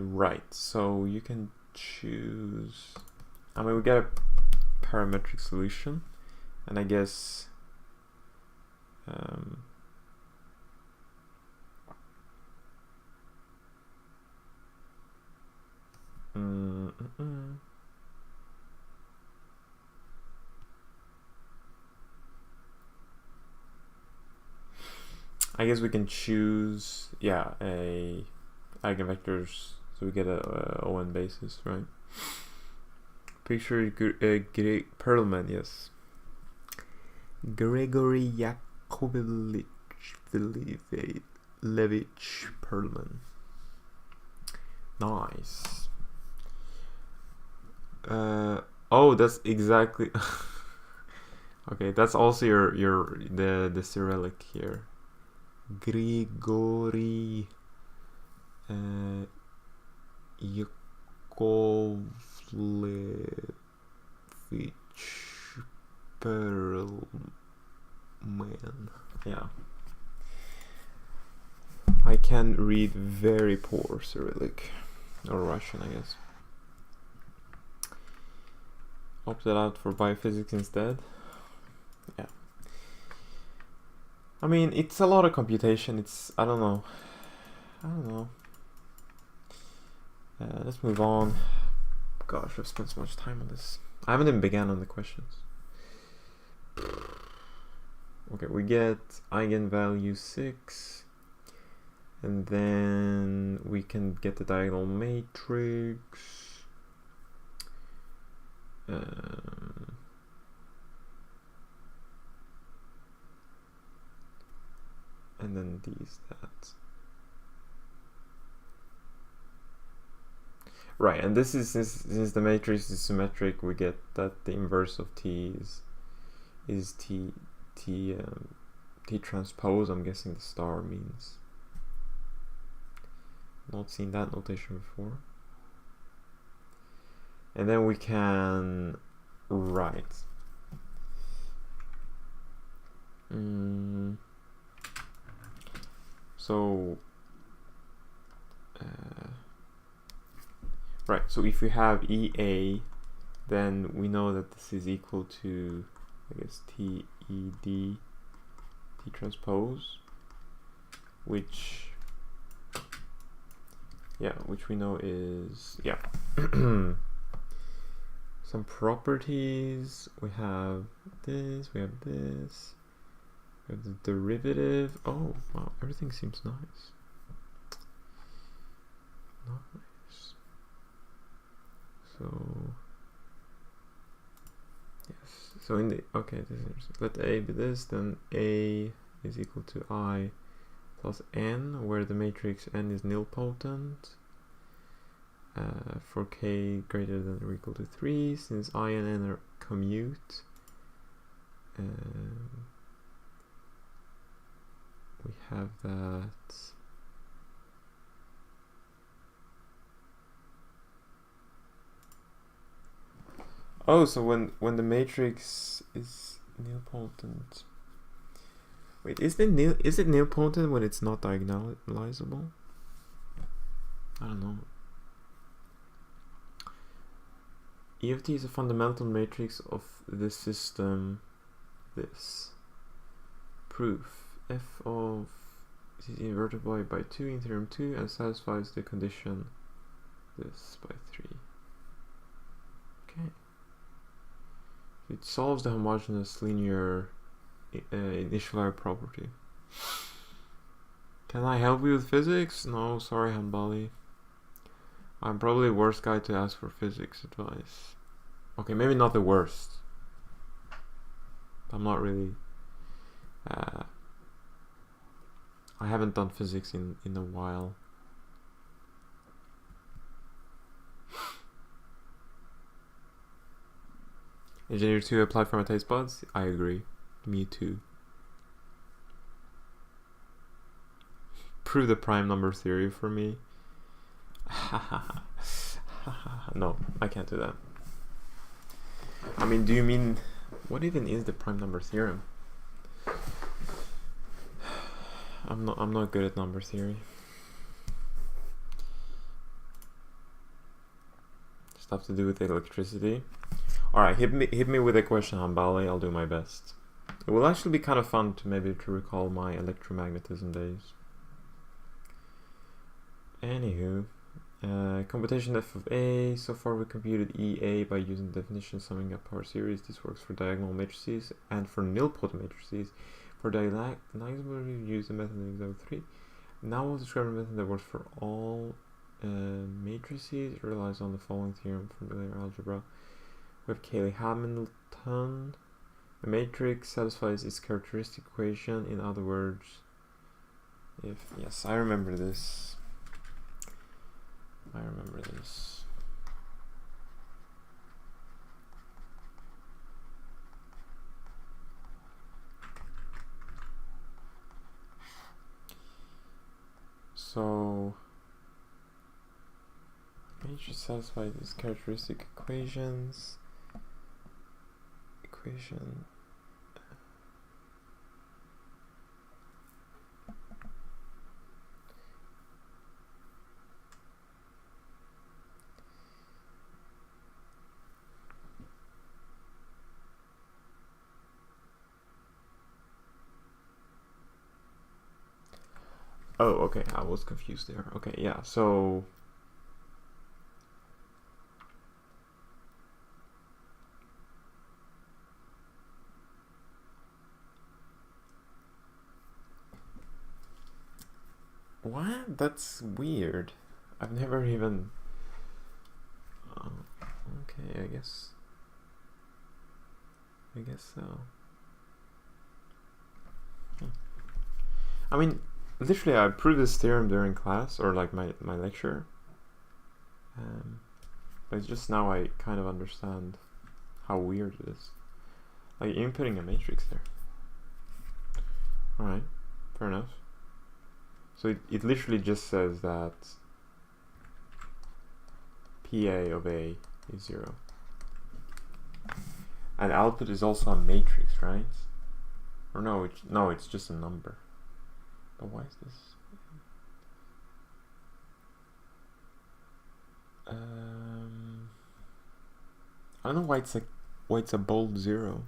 Right, so you can choose. I mean, we get a parametric solution, and I guess I guess we can choose, a eigenvectors, so we get a ON basis, right? Picture Perlman, yes. Gregory Yakovlevich Perlman. Nice. Oh, that's exactly. Okay, that's also the Cyrillic here. Grigori Yakovlevich Perlman. Yeah. I can read very poor Cyrillic. Or Russian, I guess. Opted out for biophysics instead. Yeah. I mean, it's a lot of computation. I don't know. Let's move on. Gosh, I've spent so much time on this. I haven't even begun on the questions. Okay, we get eigenvalue 6. And then we can get the diagonal matrix. And then that. Right, and this is since the matrix is symmetric, we get that the inverse of T is T transpose. I'm guessing the star means. Not seen that notation before. And then we can write. So right, so if we have EA, then we know that this is equal to, I guess, TED T transpose, which we know is some properties. We have this, we have the derivative. Oh wow, everything seems nice. So yes, so in the this is interesting. Let A be this, then A is equal to I plus N, where the matrix N is nilpotent. For K greater than or equal to 3, since I and N are commute. We have that. Oh, so when the matrix is nilpotent. Wait, is it nilpotent when it's not diagonalizable? I don't know. EFT is a fundamental matrix of the system. This proof f of is inverted by 2 in theorem 2 and satisfies the condition this by 3. Okay. It solves the homogeneous linear initializer property. Can I help you with physics? No, sorry, Hanbali. I'm probably the worst guy to ask for physics advice. Okay, maybe not the worst. I'm not really. I haven't done physics in a while. Engineer 2 applied for my taste buds? I agree. Me too. Prove the prime number theory for me. No, I can't do that. I mean, do you mean what even is the prime number theorem? I'm not good at number theory. Stuff to do with electricity. Alright, hit me with a question, Hanbali. I'll do my best. It will actually be kind of fun to recall my electromagnetism days. Anywho, computation f of A. So far we computed EA by using the definition summing up power series. This works for diagonal matrices and for nilpotent matrices. For diagonalism, we use the method in example 3. Now we'll describe a method that works for all matrices. It relies on the following theorem from linear algebra. We have Cayley-Hamilton. A matrix satisfies its characteristic equation. In other words, yes, I remember this. matrix satisfy these characteristic equations. Oh, okay, I was confused there. Okay, yeah, so what? That's weird. I've never even okay, I guess so. I mean, literally, I proved this theorem during class, or like my lecture. But it's just now I kind of understand how weird it is. Like inputting a matrix there. Alright, fair enough. So it literally just says that PA of A is 0. And output is also a matrix, right? Or no, it's just a number. But why is this? I don't know why it's a bold 0.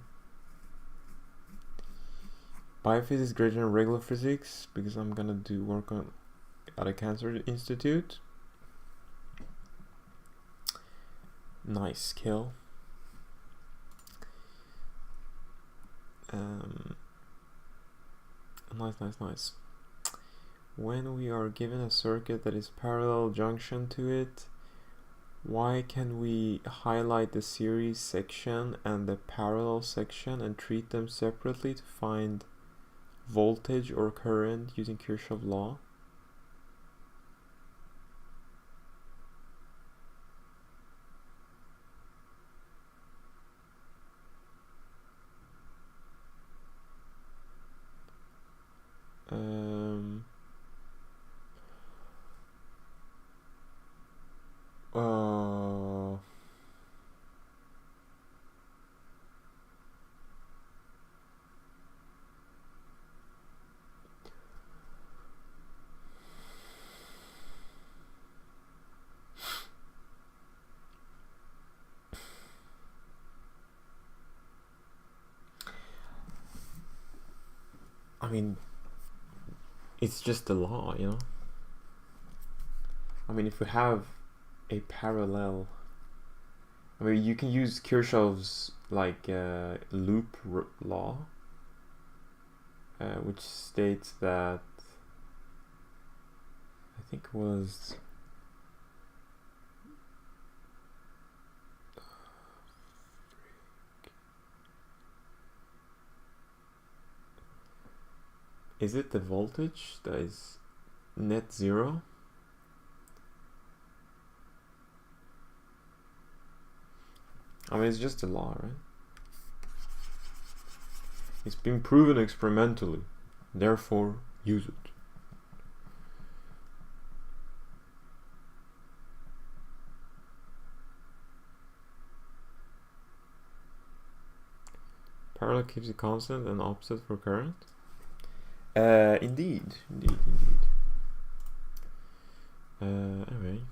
Biophysics greater than regular physics because I'm gonna do work at a cancer institute. Nice kill. Nice. When we are given a circuit that is parallel junction to it, why can we highlight the series section and the parallel section and treat them separately to find voltage or current using Kirchhoff's law? I mean, it's just the law, you know? I mean, if we have a parallel, I mean, you can use Kirchhoff's like loop law, which states that I think it was is it the voltage that is net zero? I mean, it's just a law, right? It's been proven experimentally, therefore use it. Parallel keeps it constant and opposite for current. Indeed. Anyway.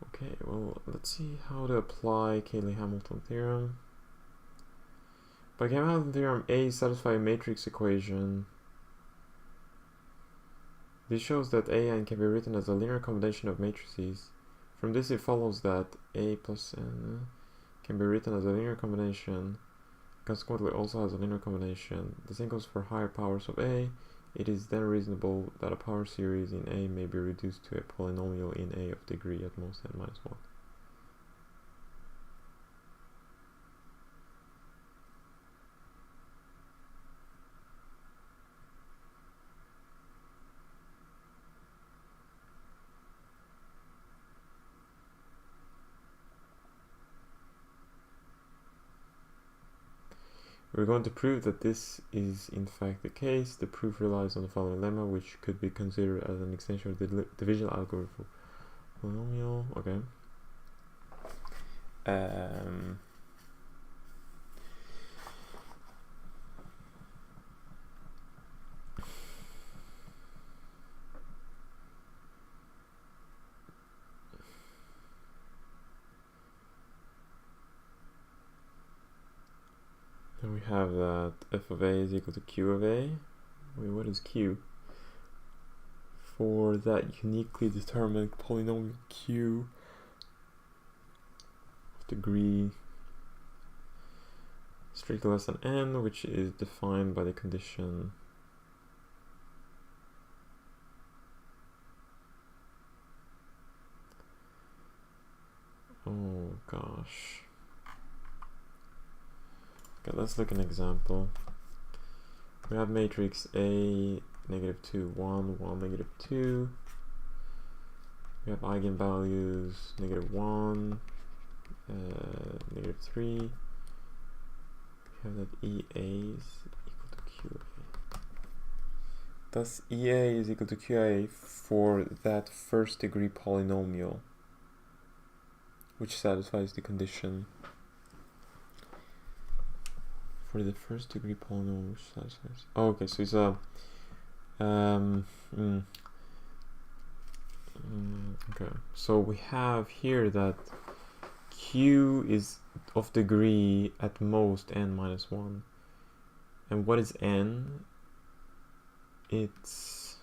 Okay, well, let's see how to apply Cayley-Hamilton theorem. By Cayley-Hamilton theorem, A satisfies a matrix equation. This shows that AN can be written as a linear combination of matrices. From this, it follows that A plus N can be written as a linear combination. Consequently, also has a linear combination. The same goes for higher powers of A. It is then reasonable that a power series in A may be reduced to a polynomial in A of degree at most n minus 1. We're going to prove that this is in fact the case. The proof relies on the following lemma, which could be considered as an extension of the division algorithm polynomial. Okay. Then we have that f of a is equal to q of a. Wait, what is q? For that uniquely determined polynomial q of degree strictly less than n, which is defined by the condition oh gosh. Okay, let's look at an example. We have matrix A, -2, 1, 1, -2. We have eigenvalues, -1, -3. We have that EA is equal to QA. Thus, EA is equal to QA for that first degree polynomial, which satisfies the condition. For the first degree polynomial, which satisfies. Oh, okay, so it's a okay, so we have here that q is of degree at most n minus 1. And what is n? It's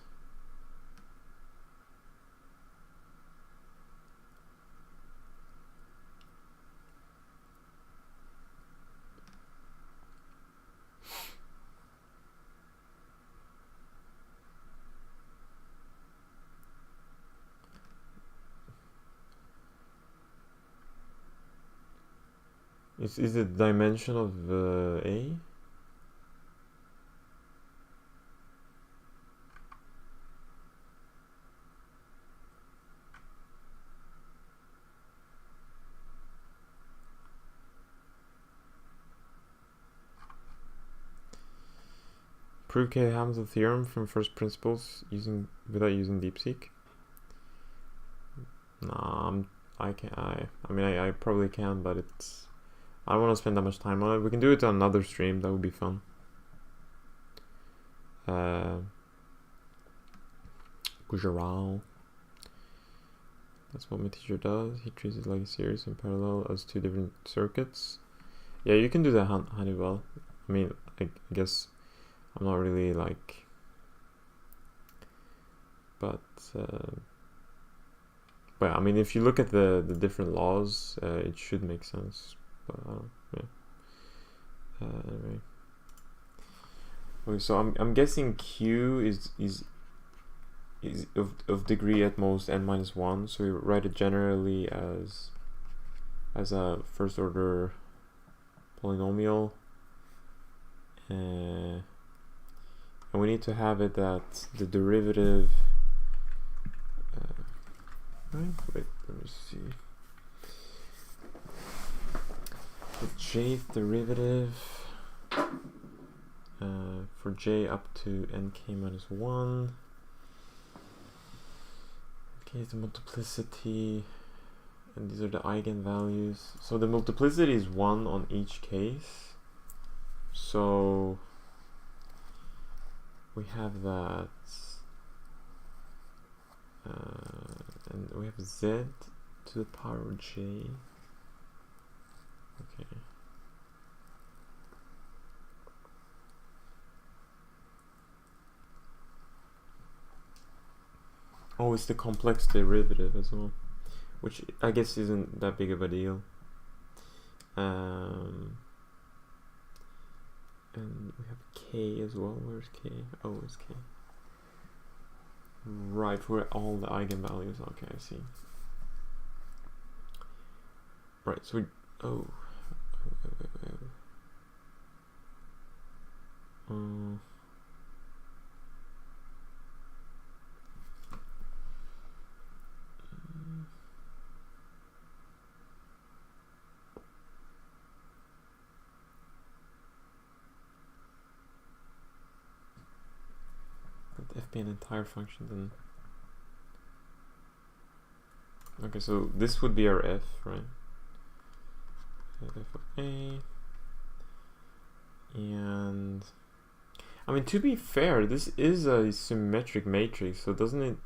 is it dimension of A? Prove Cayley-Hamilton theorem from first principles without using DeepSeek. Nah, I mean I probably can, but I don't want to spend that much time on it. We can do it on another stream. That would be fun. Gujarat. That's what my teacher does. He treats it like a series in parallel as two different circuits. Yeah, you can do that, Honeywell. I mean, I guess I'm not really like, but I mean, if you look at the different laws, it should make sense. But yeah. Anyway. Okay, so I'm guessing Q is of degree at most n minus 1. So we write it generally as a first order polynomial, and we need to have it that the derivative. Right? Wait, let me see. The jth derivative for j up to nk minus 1. K is the multiplicity, and these are the eigenvalues. So the multiplicity is 1 on each case. So we have that, and we have z to the power of j. Okay. Oh, it's the complex derivative as well, which I guess isn't that big of a deal. And we have k as well. Where's k? Oh, it's k. Right, for all the eigenvalues. Okay, I see. Right, so we. Oh. Let f be an entire function, then Okay, so this would be our f, right? F of a. And I mean, to be fair, this is a symmetric matrix, so doesn't it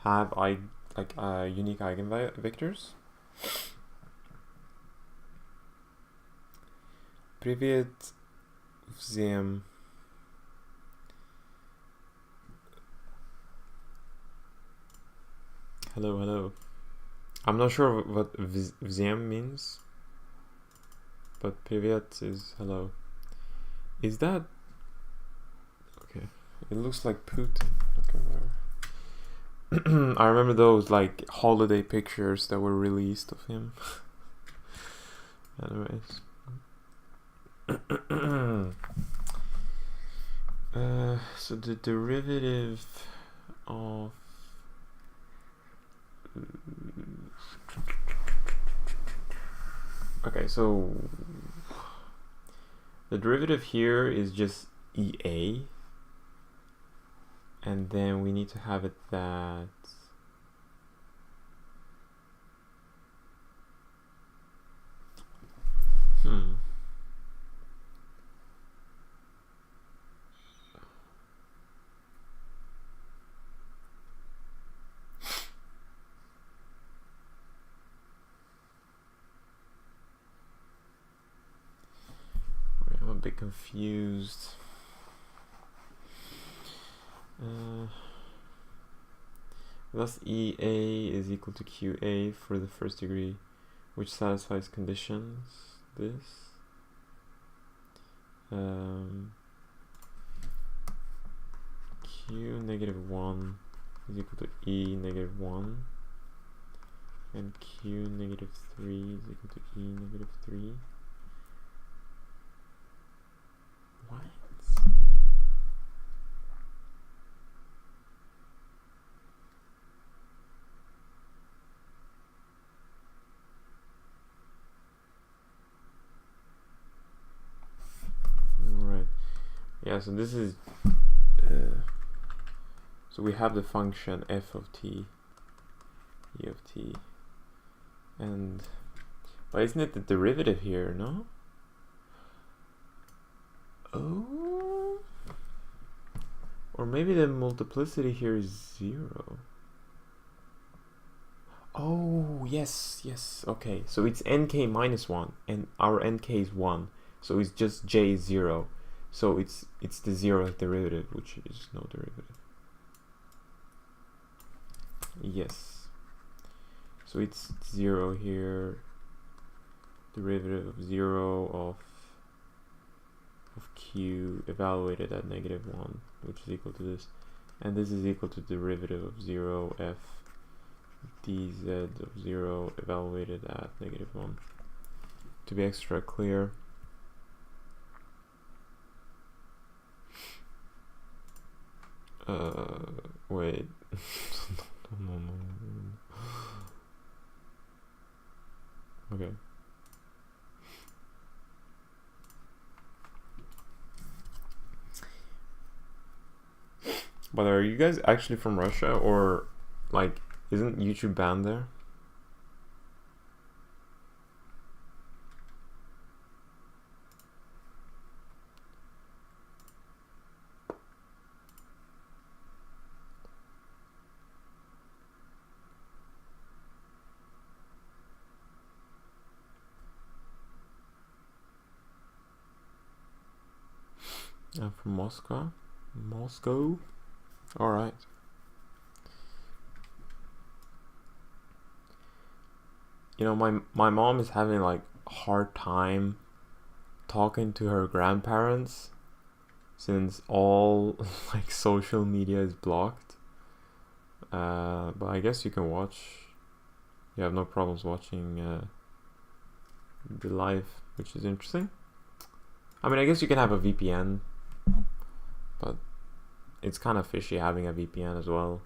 have unique eigenvectors? Привет всем. Hello, hello. I'm not sure what всем means, but привет is hello. Is that okay? It looks like Putin. Okay, whatever. I remember those like holiday pictures that were released of him. Anyways. So the derivative of okay, so the derivative here is just EA, and then we need to have it that I'm a bit confused. Thus EA is equal to QA for the first degree, which satisfies conditions. This Q negative 1 is equal to E negative 1, and Q negative 3 is equal to E negative 3. What? Alright. Yeah, so this is so we have the function f of t, e of t, and but isn't it the derivative here, no? Oh, or maybe the multiplicity here is 0. Oh, yes, okay, so it's nk minus 1 and our nk is 1, so it's just j is 0, so it's the 0th derivative, which is no derivative. Yes, so it's 0 here, derivative of 0 of q evaluated at negative 1, which is equal to this, and this is equal to derivative of 0 f dz of 0 evaluated at negative 1. To be extra clear, wait. no. Okay. But are you guys actually from Russia, or like isn't YouTube banned there? I'm from Moscow. All right. You know, my mom is having like hard time talking to her grandparents since all like social media is blocked. But I guess you can watch. You have no problems watching the live, which is interesting. I mean, I guess you can have a VPN, but it's kind of fishy having a VPN as well,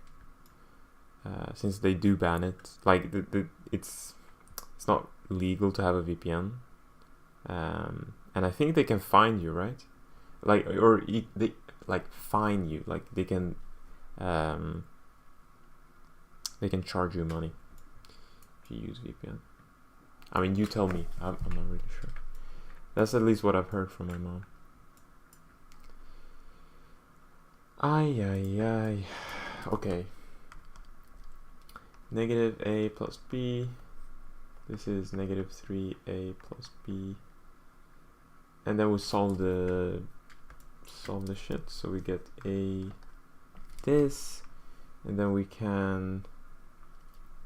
since they do ban it. Like it's not legal to have a VPN, and I think they can fine you, right? Like, or they like fine you, like they can charge you money. if you use VPN. I mean, you tell me. I'm not really sure. That's at least what I've heard from my mom. Okay. Negative a plus b. This is negative 3a plus b. And then we solve the shit. So we get this. And then we can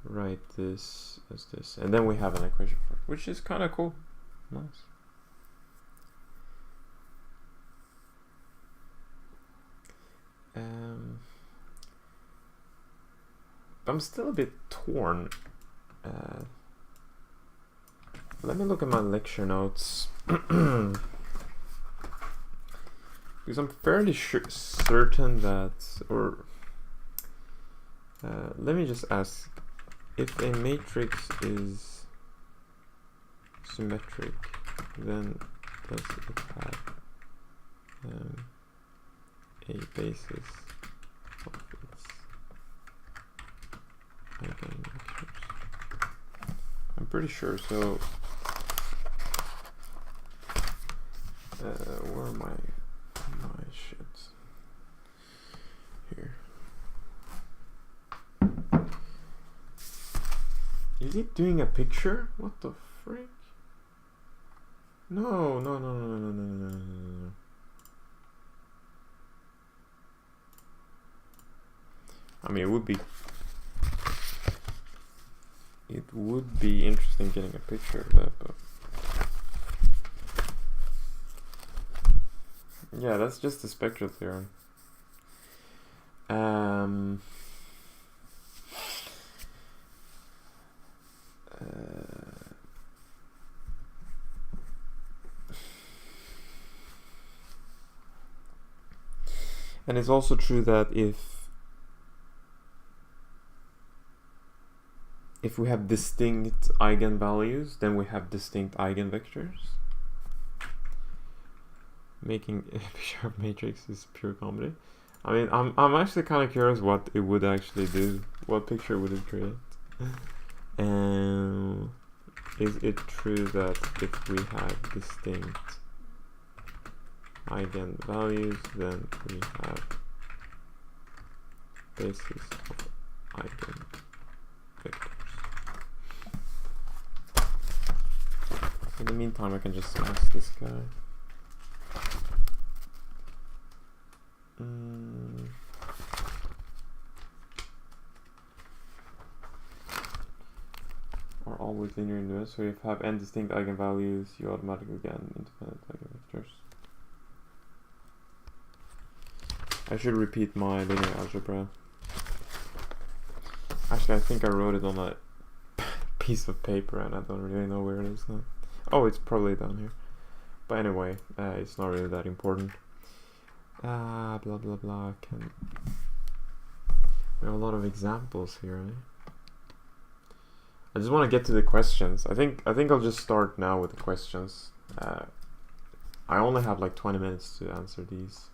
write this as this. And then we have an equation for it, which is kind of cool. Nice. I'm still a bit torn. Let me look at my lecture notes. Because I'm fairly certain that, or let me just ask, if a matrix is symmetric, then does it have a basis of its eigenvectors? I'm pretty sure. So where are my shits here? Is he doing a picture? What the frick? No. I mean, it would be interesting getting a picture of that, but yeah, that's just the spectral theorem. And it's also true that if we have distinct eigenvalues, then we have distinct eigenvectors. Making a picture of matrix is pure comedy. I mean, I'm actually kind of curious what it would actually do. What picture would it create? And is it true that if we have distinct eigenvalues, then we have basis of eigenvectors? In the meantime, I can just ask this guy. Are always linear in this, so if you have n distinct eigenvalues, you automatically get independent eigenvectors. I should repeat my linear algebra. Actually, I think I wrote it on a piece of paper and I don't really know where it is now. Oh, it's probably down here. But anyway, it's not really that important. Blah blah blah. We have a lot of examples here, eh? I just want to get to the questions. I think I'll just start now with the questions. I only have like 20 minutes to answer these.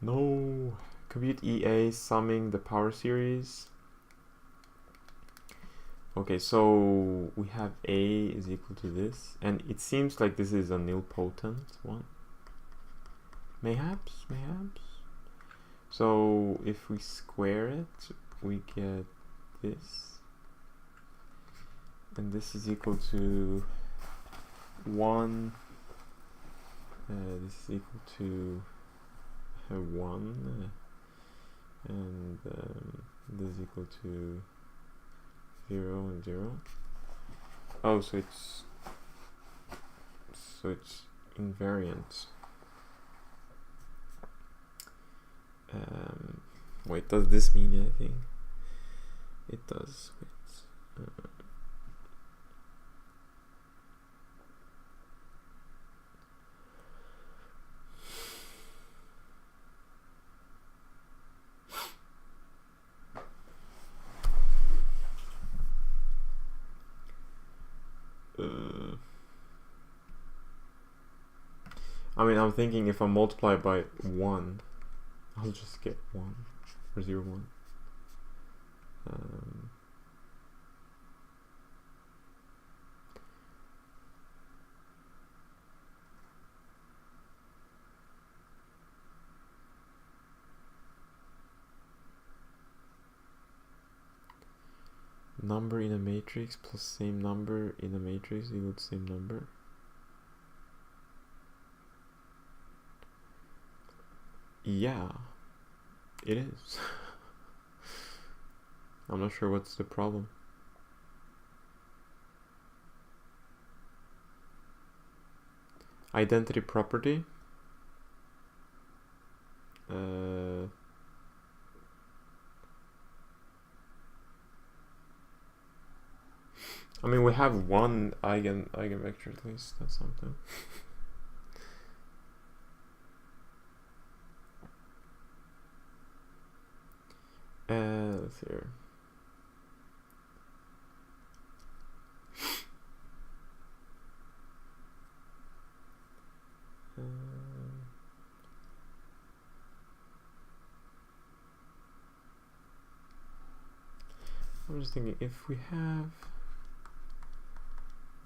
No. Compute EA summing the power series. Okay, so we have A is equal to this, and it seems like this is a nilpotent one. Mayhaps. So if we square it, we get this, and this is equal to 1. This is equal to 1, and this is equal to 0 and 0. Oh, so it's invariant. Wait, does this mean anything? It does. Wait. I mean, I'm thinking if I multiply by 1, I'll just get 1 or 0, 1. number in a matrix plus same number in a matrix equals same number. Yeah, it is. I'm not sure what's the problem. Identity property. I mean, we have one eigenvector at least. That's something. Let's see here. I'm just thinking, if we have,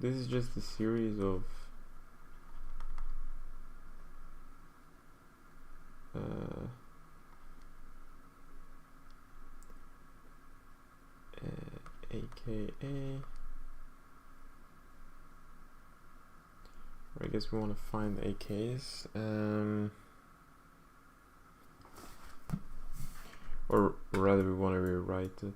this is just a series of AKA, I guess we want to find AKs, or rather we want to rewrite it.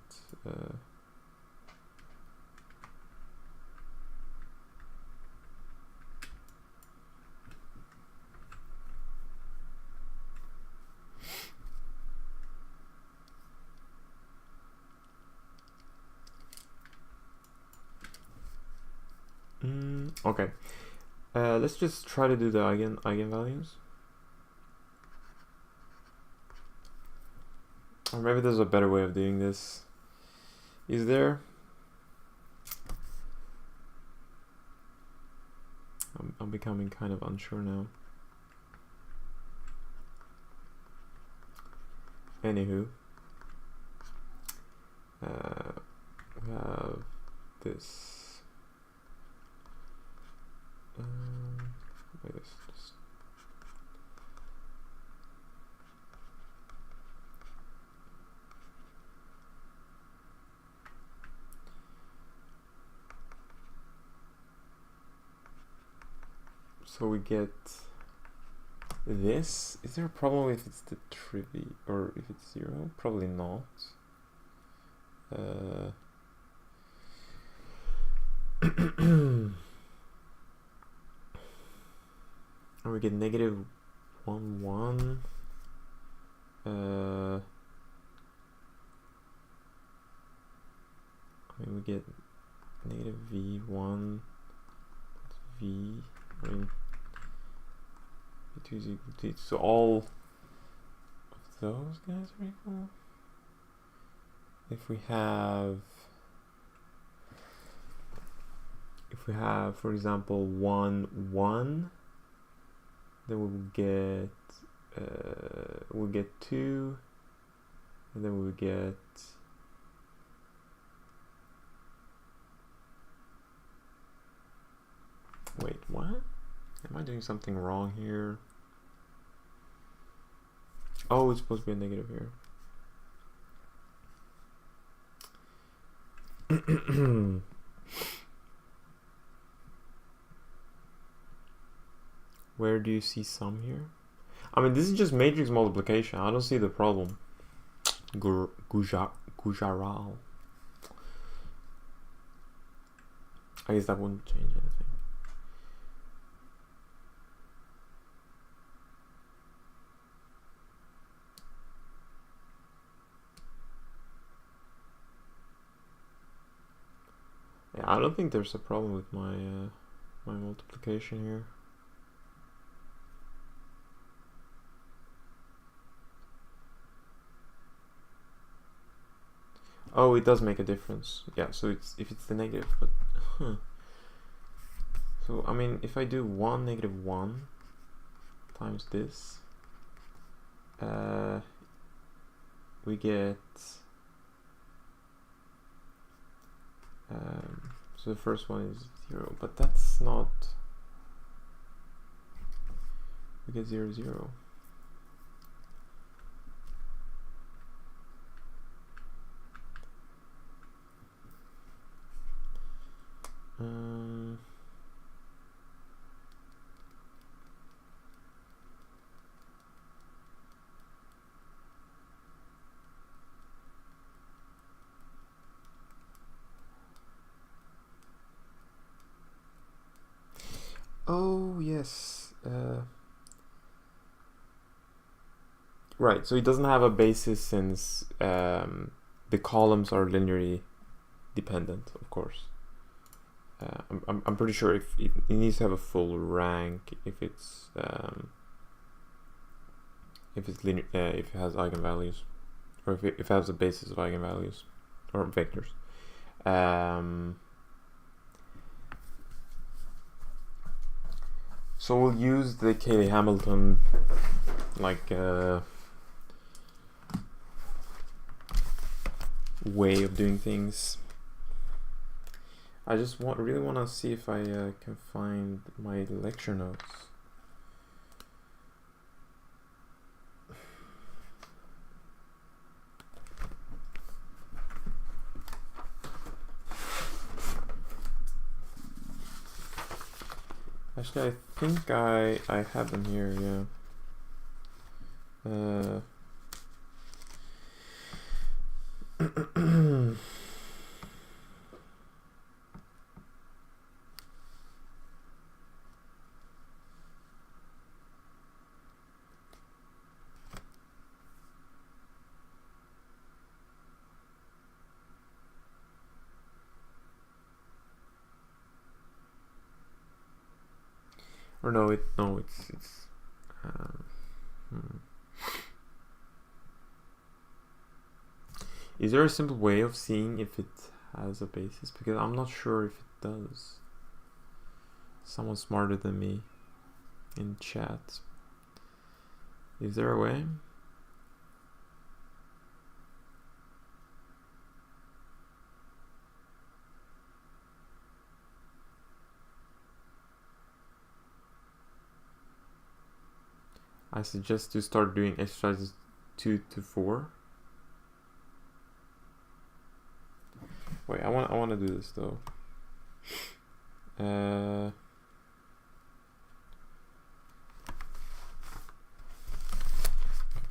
Okay, let's just try to do the eigenvalues. Or maybe there's a better way of doing this. Is there? I'm becoming kind of unsure now. Anywho, we have this. I guess just so we get this. Is there a problem if it's the trivia or if it's 0? Probably not. And we get negative 1, 1. I mean, we get negative V1 V. I mean, V2 is equal to, so all of those guys are equal. If we have, for example, 1, 1. Then we'll get 2, and then we'll get wait, what? Am I doing something wrong here? Oh, it's supposed to be a negative here. Where do you see sum here? I mean, this is just matrix multiplication. I don't see the problem. Gujaral. I guess that wouldn't change anything. Yeah, I don't think there's a problem with my my multiplication here. Oh, it does make a difference. Yeah, so it's if it's the negative, but so I mean, if I do 1 negative 1 times this, we get so the first one is 0, but that's not, we get 0, 0. Oh yes. Right. So it doesn't have a basis since the columns are linearly dependent, of course. I'm pretty sure if it needs to have a full rank if it's linear, if it has eigenvalues, or if it has a basis of eigenvalues or vectors. So we'll use the Cayley-Hamilton like way of doing things. I just really want to see if I can find my lecture notes. Actually, I think I have them here, yeah. Or no, it's Is there a simple way of seeing if it has a basis? Because I'm not sure if it does. Someone smarter than me in chat. Is there a way? I suggest to start doing exercises 2 to 4. Wait, I want to do this though.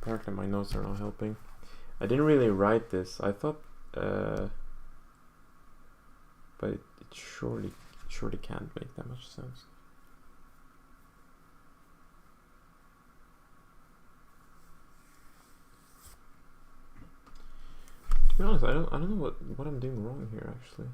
Apparently my notes are not helping. I didn't really write this. I thought, but it surely can't make that much sense. To be honest, I don't know what I'm doing wrong here actually.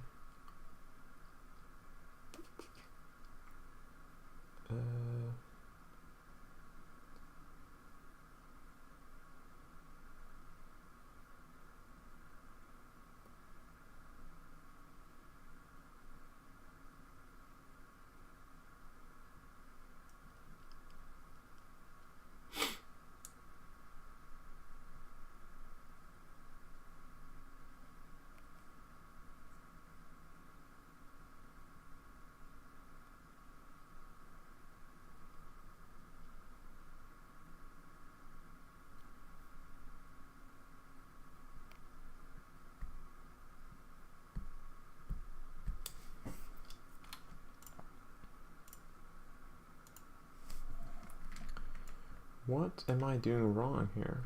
What am I doing wrong here?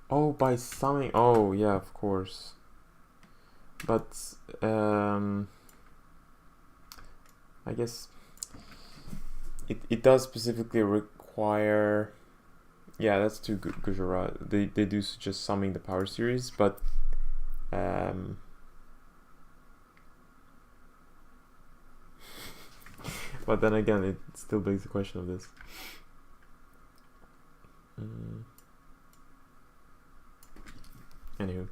Oh, by summing. Oh, yeah, of course. But I guess it does specifically require. Yeah, that's too good, Gujarat. They do suggest summing the power series, but but then again, it still begs the question of this. Anywho.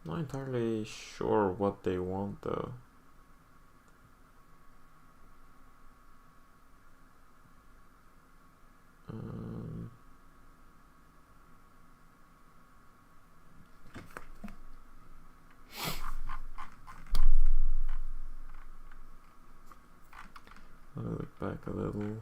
Not entirely sure what they want though. Let me look back a little.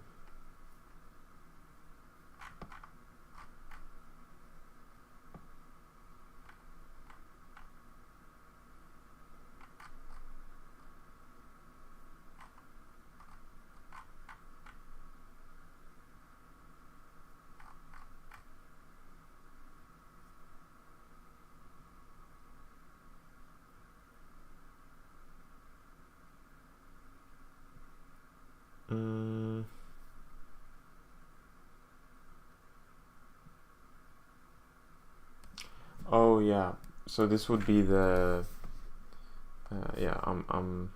yeah, so this would be the yeah, I'm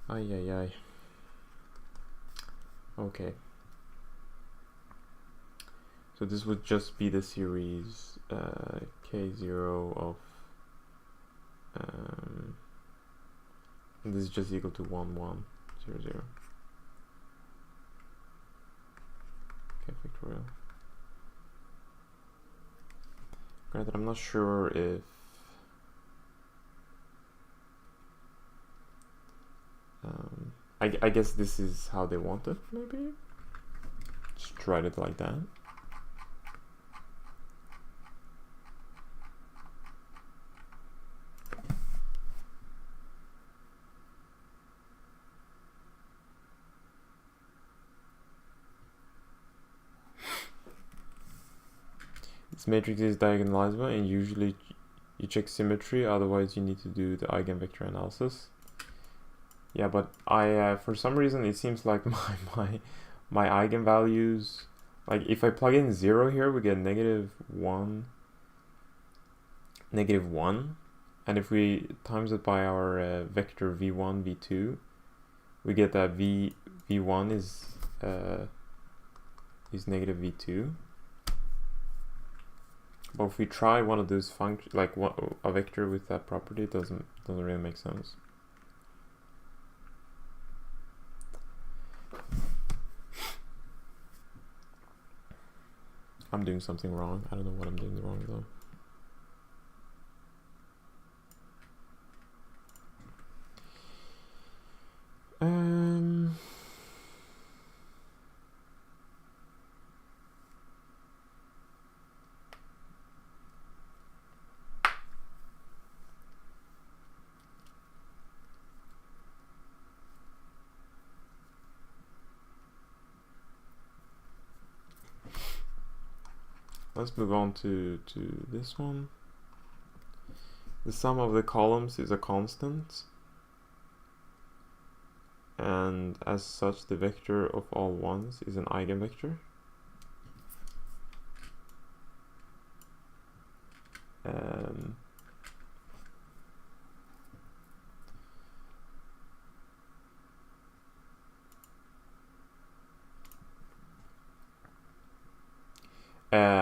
ay. Okay. So this would just be the series K0 of and this is just equal to 1 1 0 0. Okay, factorial. Granted, I'm not sure if I guess this is how they want it, maybe? Just write it like that. This matrix is diagonalizable and usually you check symmetry, otherwise you need to do the eigenvector analysis. Yeah, but I for some reason it seems like my eigenvalues, like if I plug in 0 here, we get -1, -1, and if we times it by our vector v1, v2, we get that v1 is -v2. But if we try one of those functions, like a vector with that property, it doesn't really make sense. I'm doing something wrong. I don't know what I'm doing wrong though. Let's move on to this one. The sum of the columns is a constant, and as such the vector of all ones is an eigenvector.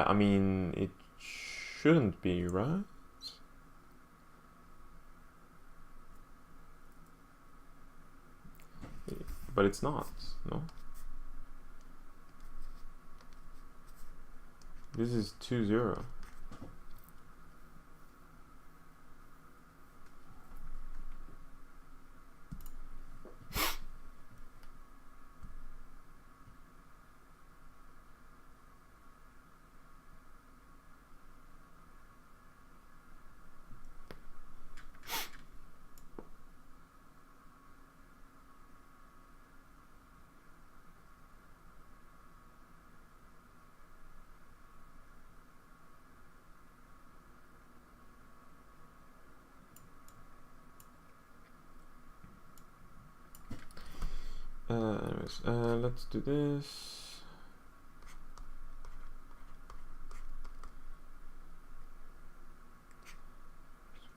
I mean, it shouldn't be, right? But it's not, no? This is 2 0. Let's do this.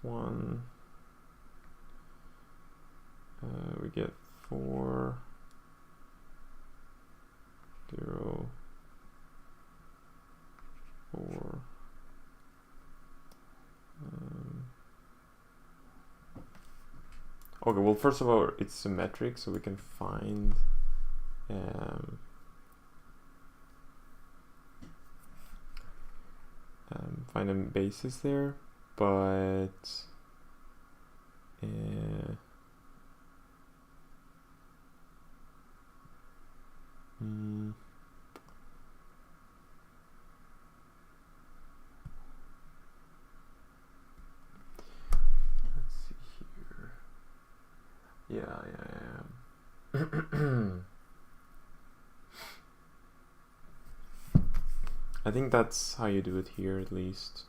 One. We get 4 0 4. Okay, well, first of all, it's symmetric, so we can find find a basis there, but let's see here. Yeah. I think that's how you do it here, at least.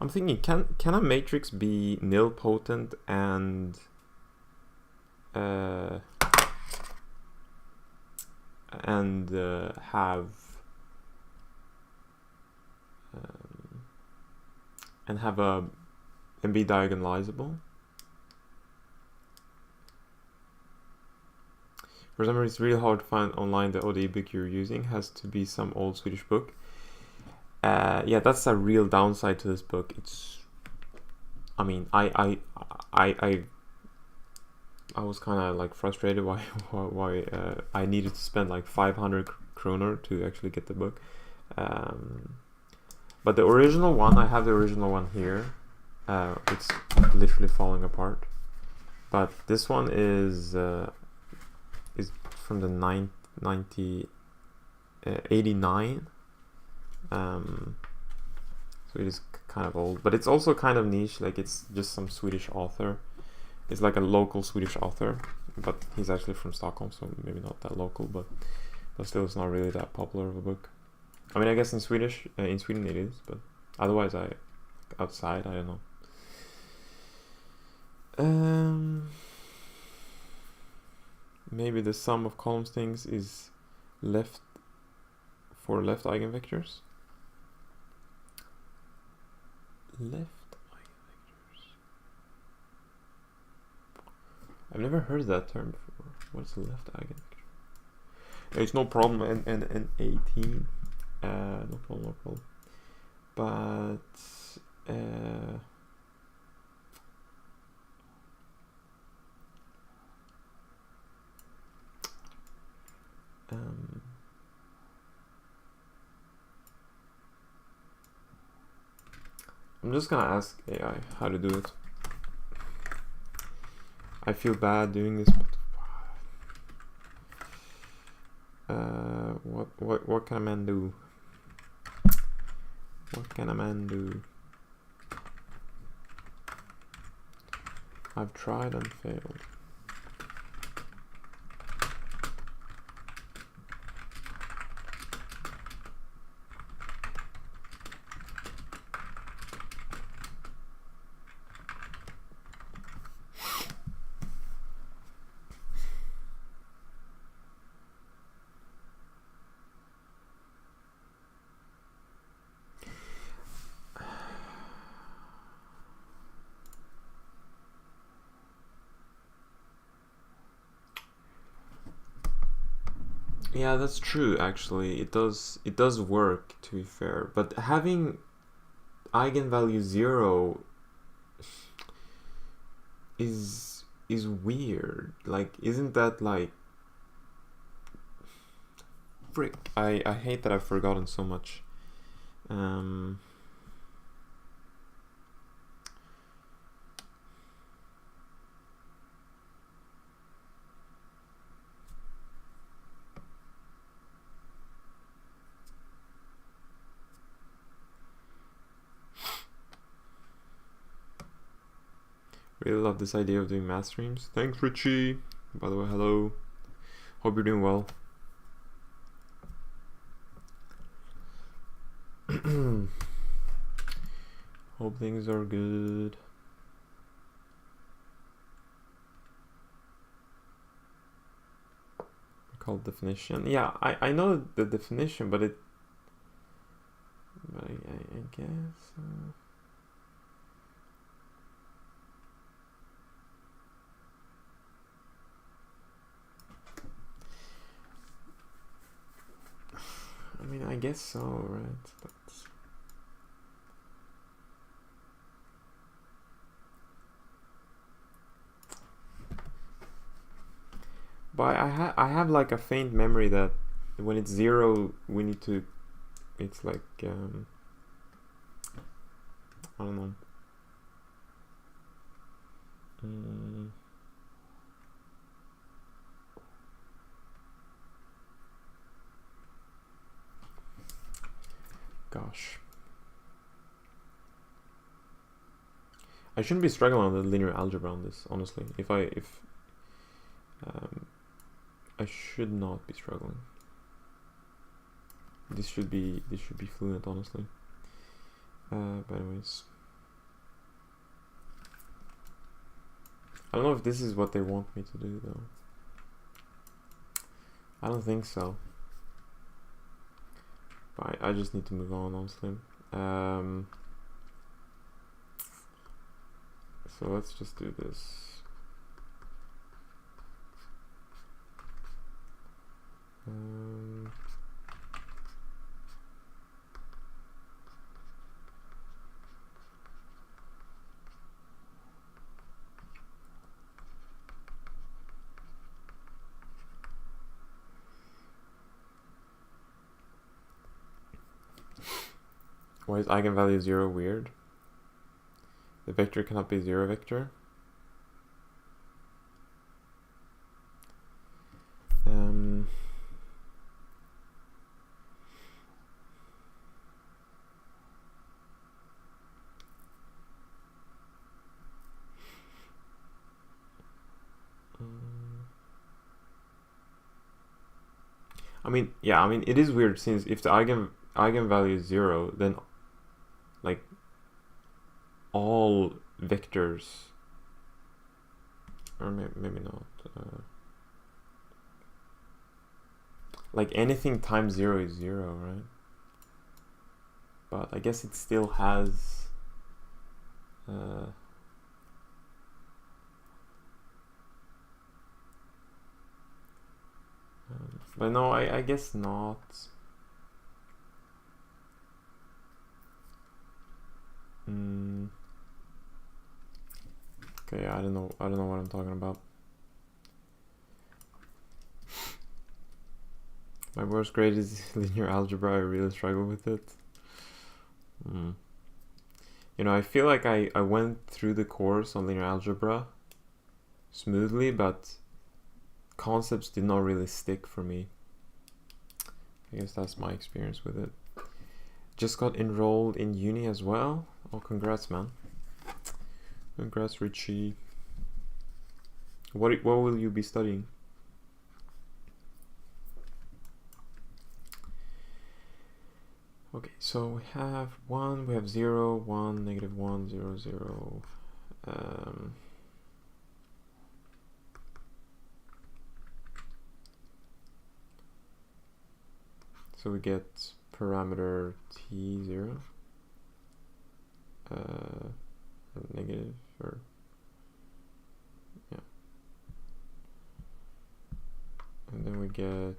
I'm thinking, can a matrix be nilpotent and and have a and be diagonalizable. For some reason, it's really hard to find online the ODE book you're using. Has to be some old Swedish book. Yeah, that's a real downside to this book. It's, I mean, I was kind of like frustrated why I needed to spend like 500 kroner to actually get the book. But the original one, I have the original one here. It's literally falling apart. But this one is from the 89. So it is kind of old, but it's also kind of niche. Like, it's just some Swedish author. It's like a local Swedish author, but he's actually from Stockholm, so maybe not that local, but still it's not really that popular of a book. I mean, I guess in Sweden it is, but otherwise outside, I don't know. Maybe the sum of columns things is left eigenvectors. Left eigenvectors. I've never heard that term before. What's a left eigenvector? It's no problem and 18. No problem. But I'm just gonna ask AI how to do it. I feel bad doing this, but what can a man do? What can a man do? I've tried and failed. Yeah, that's true. Actually, it does work, to be fair. But having eigenvalue 0 is weird. Like, isn't that like, frick? I hate that I've forgotten so much. Really love this idea of doing math streams. Thanks, Richie. By the way, hello. Hope you're doing well. Hope things are good. Called definition. Yeah, I know the definition, but I guess. I mean, I guess so, right? But I have like a faint memory that when it's 0, we need to. It's like I don't know. Gosh. I shouldn't be struggling on the linear algebra on this, honestly. I should not be struggling. This should be fluent, honestly. But anyways, I don't know if this is what they want me to do though. I don't think so. But I just need to move on, honestly. So let's just do this. Why is eigenvalue 0 weird? The vector cannot be 0 vector. I mean, yeah, I mean, it is weird since if the eigenvalue is 0, then like all vectors, or maybe not, like anything times 0 is 0, right? But I guess it still has but no, I guess not. Okay, I don't know what I'm talking about. My worst grade is linear algebra. I really struggle with it. You know, I feel like I went through the course on linear algebra smoothly, but concepts did not really stick for me. I guess that's my experience with it. Just got enrolled in uni as well. Oh, congrats, man. Congrats, Richie. What will you be studying? Okay, so we have 1, we have 0, 1, -1, 0, 0. So we get parameter t0, negative, or yeah, and then we get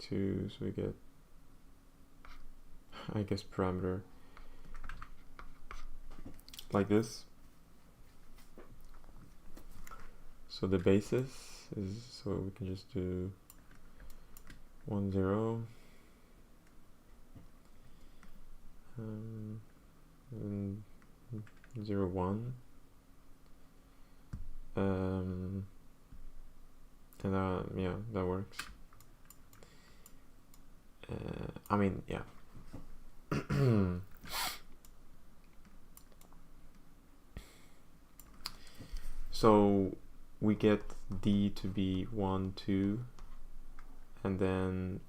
2, so we get, I guess, parameter like this. So the basis is, so we can just do 1, 0, and 0, 1, and yeah, that works. I mean, yeah. So we get d to be 1, 2, and then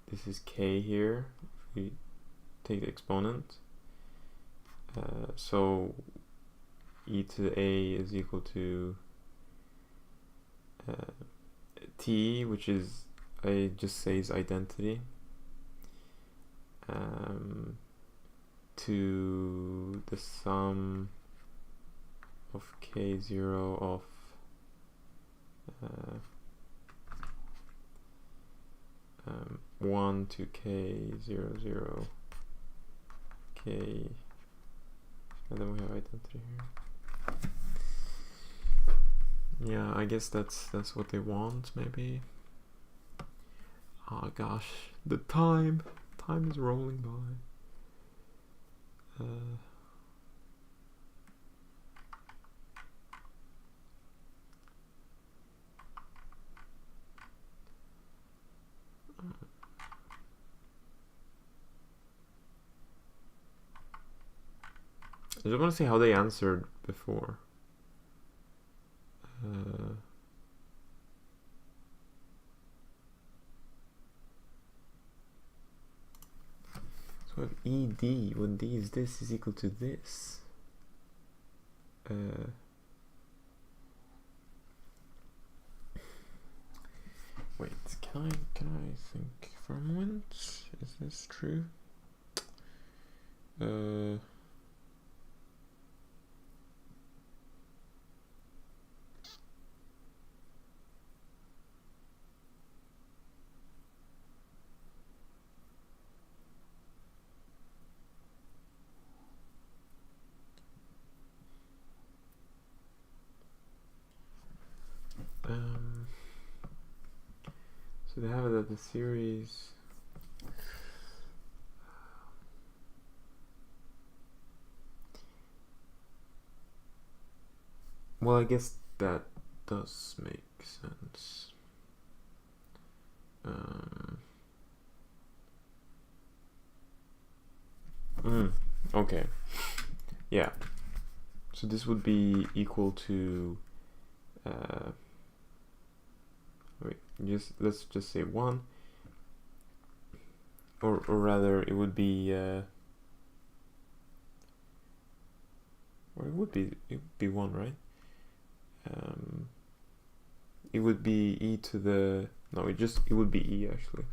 this is k here if we take the exponent. So e to the a is equal to t, which is, I just say is identity, to the sum of k0 of um, 1 to k0, 0, k, and then we have identity here. Yeah, I guess that's what they want, maybe. Oh gosh, the time is rolling by. I just want to see how they answered before. So if ED, when D is this, is equal to this. So if Wait, can I think for a moment? Is this true? So they have it at the series. Well, I guess that does make sense. Okay. Yeah. So this would be equal to let's just say 1, or rather it would be or it would be 1, right? It would be e to the it would be e actually,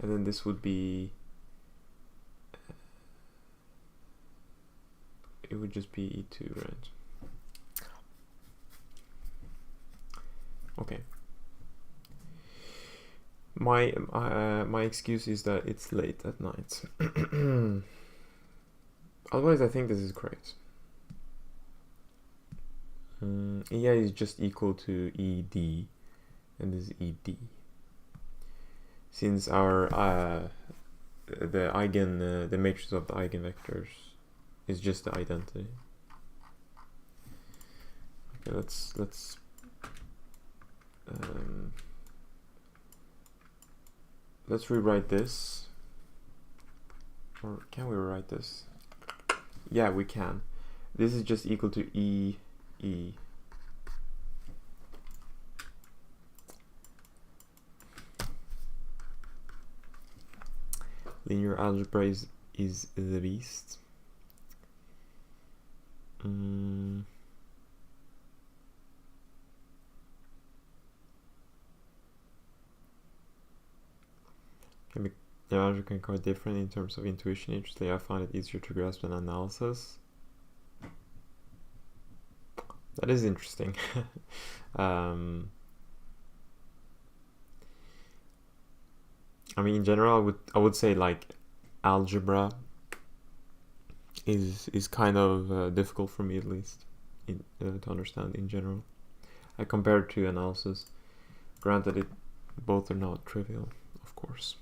and then this would be it would just be e2, right? Okay. My excuse is that it's late at night. Otherwise, I think this is correct. EI is just equal to ED, and this is ED. Since our the matrix of the eigenvectors is just the identity. Okay, let's rewrite this. Or can we rewrite this? Yeah, we can. This is just equal to E. Linear algebra is the beast. Algebra can be quite different in terms of intuition. Interestingly, I find it easier to grasp than analysis. That is interesting. I mean, in general, I would say like algebra is kind of difficult for me, at least, to understand in general. I compare it to analysis. Granted, both are not trivial, of course.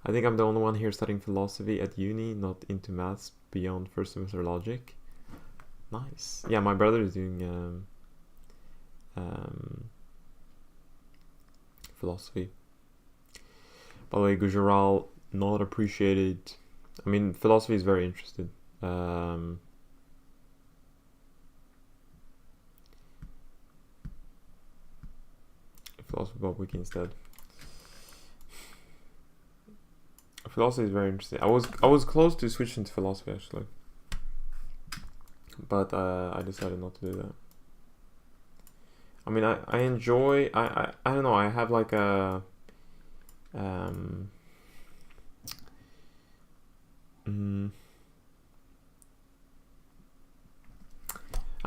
I think I'm the only one here studying philosophy at uni, not into maths beyond first semester logic. Nice. Yeah, my brother is doing philosophy. By the way, Gujaral, not appreciated. I mean, philosophy is very interested. Philosophy about wiki instead. Philosophy is very interesting. I was close to switching to philosophy actually, but I decided not to do that. I mean, I enjoy. I don't know. I have like a I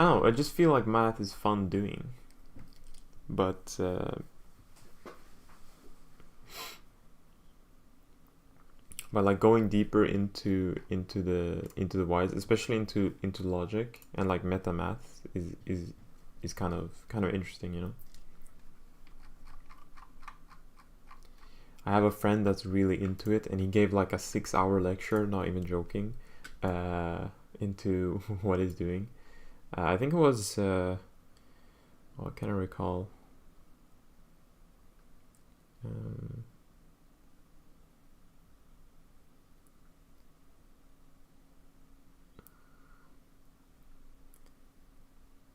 don't know. I just feel like math is fun doing, but like going deeper into the whys, especially into logic and like meta math is kind of interesting, you know. I have a friend that's really into it, and he gave like a 6-hour lecture, not even joking, into what he's doing. I think it was what can I recall?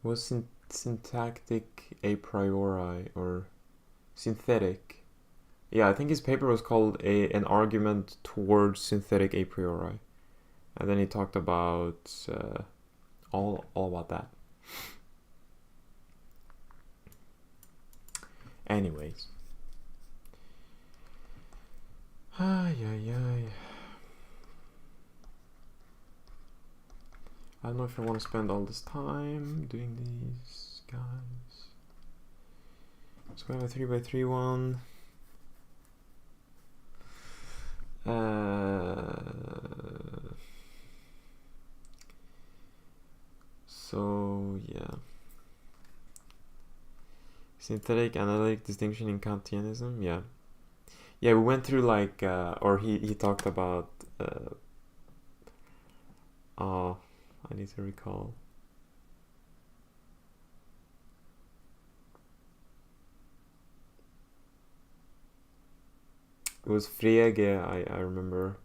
Was syntactic a priori or synthetic? Yeah, I think his paper was called an argument towards synthetic a priori, and then he talked about all about that. Anyways. Ay, ay, ay. I don't know if I want to spend all this time doing these guys. So we have a 3x3 one. So yeah. Synthetic analytic distinction in Kantianism, yeah. Yeah, we went through like, or he talked about, I need to recall. It was Frege, I remember.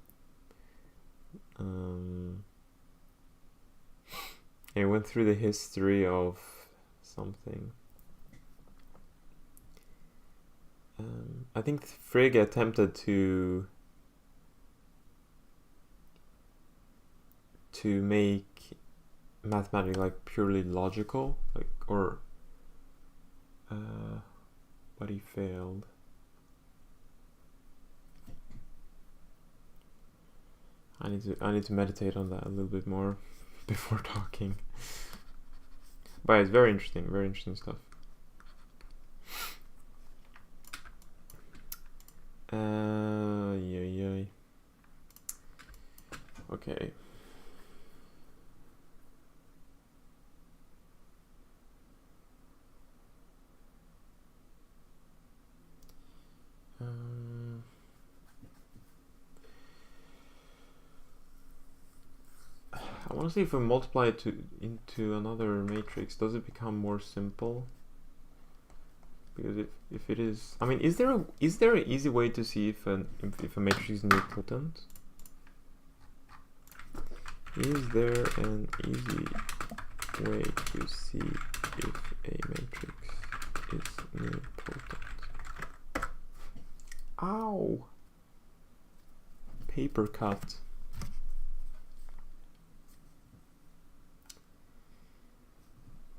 I went through the history of something. I think Frege attempted to make mathematics like purely logical, like, or but he failed. I need to meditate on that a little bit more before talking. But it's very interesting stuff. Yay. Okay. I want to see if we multiply it into another matrix, does it become more simple? Because if it is, I mean, is there an easy way to see if a matrix is nilpotent? Is there an easy way to see if a matrix is nilpotent? Ow! Paper cut.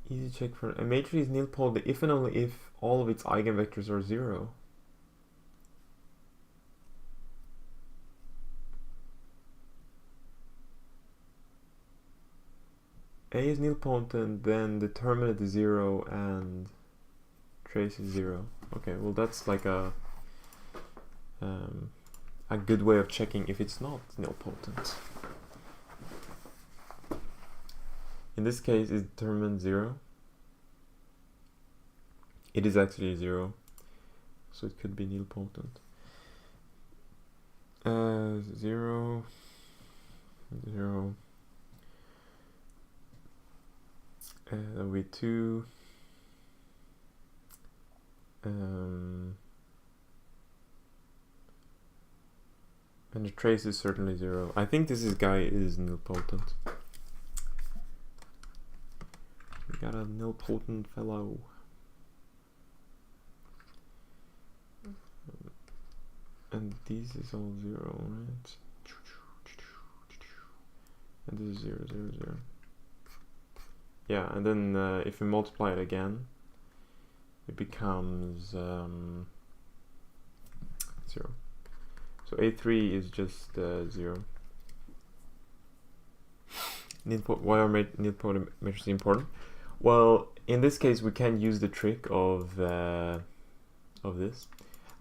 Easy check for a matrix is nilpotent if and only if all of its eigenvectors are 0. A is nilpotent, then determinant is 0 and trace is 0. Okay, well that's like a good way of checking if it's not nilpotent. In this case, it's determinant 0. It is actually 0, so it could be nilpotent. 0, 0. That will be 2. And the trace is certainly 0. I think this guy is nilpotent. We got a nilpotent fellow. And this is all 0, right? And this is 0, 0, 0. Yeah, and then if we multiply it again, it becomes 0. So A3 is just 0. Why are nilpotent matrices important? Well, in this case, we can use the trick of this,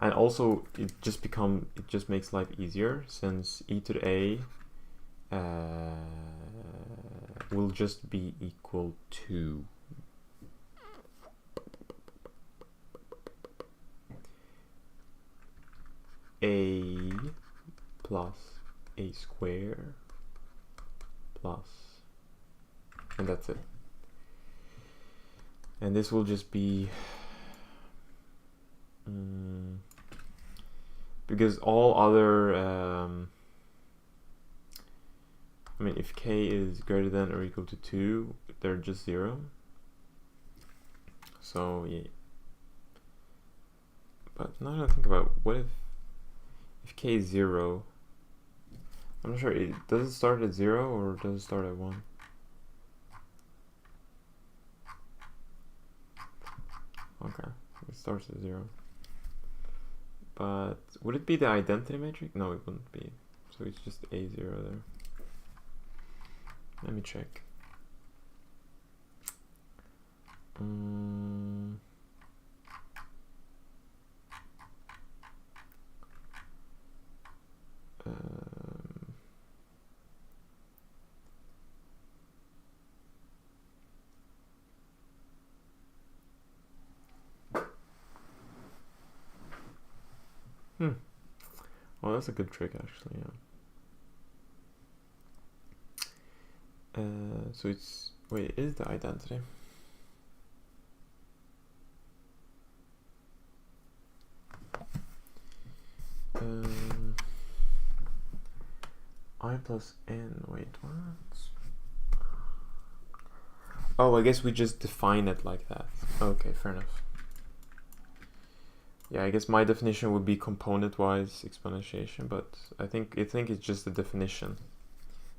and also it just makes life easier, since e to the a will just be equal to a plus a square plus, and that's it. And this will just be because all other I mean, if k is greater than or equal to 2, they're just 0. So yeah. But now that I think about, what if k is 0? I'm not sure. Does it start at 0 or does it start at 1? Okay, starts at 0. But would it be the identity matrix? No, it wouldn't be. So it's just A0 there. Let me check. Well, that's a good trick, actually. Yeah. So it's is the identity? I plus n. Wait, what? Oh, I guess we just define it like that. Okay, fair enough. Yeah, I guess my definition would be component-wise exponentiation, but I think it's just a definition,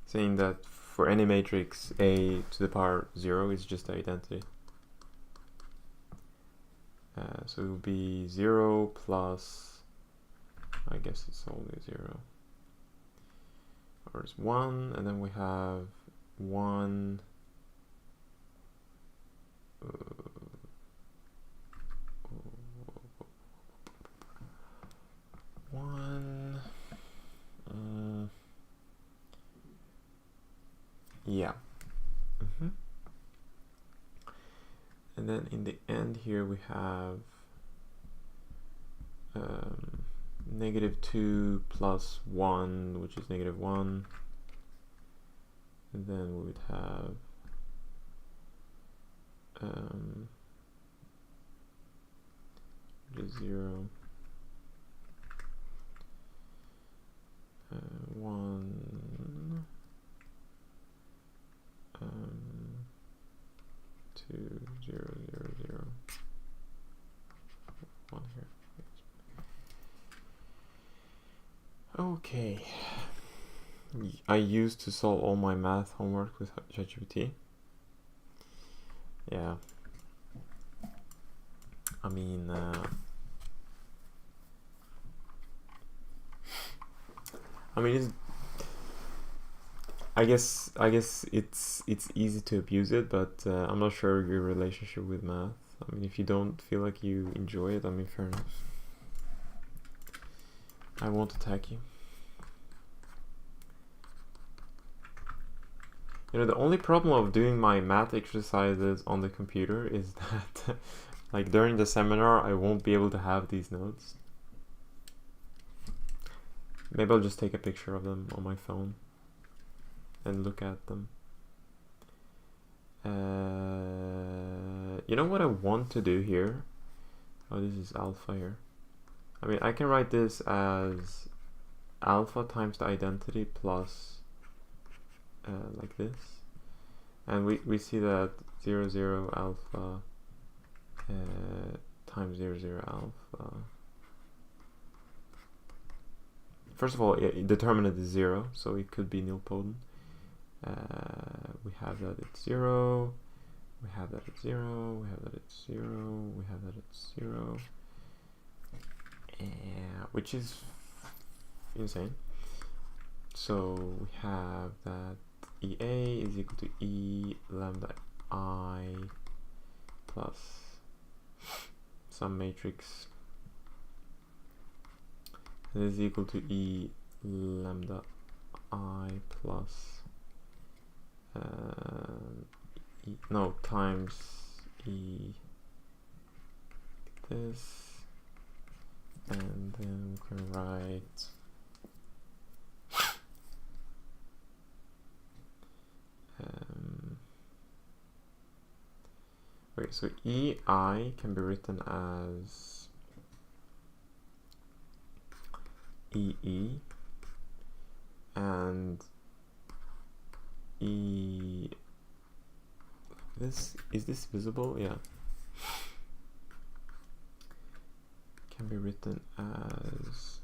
saying that for any matrix a to the power 0 is just the identity. So it will be 0 plus, I guess it's only 0, or it's 1, and then we have 1. Yeah. And then in the end here we have -2 plus 1, which is -1, and then we would have which is 0, 1, 2, 0, 0, 0, 1 here. Okay. I used to solve all my math homework with ChatGPT. Yeah. I mean, it's, I guess it's easy to abuse it, but I'm not sure your relationship with math. I mean, if you don't feel like you enjoy it, I mean, fair enough. I won't attack you. You know, the only problem of doing my math exercises on the computer is that like during the seminar I won't be able to have these notes. Maybe I'll just take a picture of them on my phone and look at them. You know what I want to do here? Oh, this is alpha here. I mean, I can write this as alpha times the identity plus like this, and we see that 0, 0 alpha times 0, 0 alpha. First of all, determinant is 0, so it could be nilpotent. We have that it's 0, we have that it's 0, we have that it's 0, we have that it's 0, which is insane. So we have that EA is equal to E lambda I plus some matrix, and is equal to E lambda I plus times E this, and then we can write okay, so EI can be written as EE, and is this visible? Yeah. Can be written as,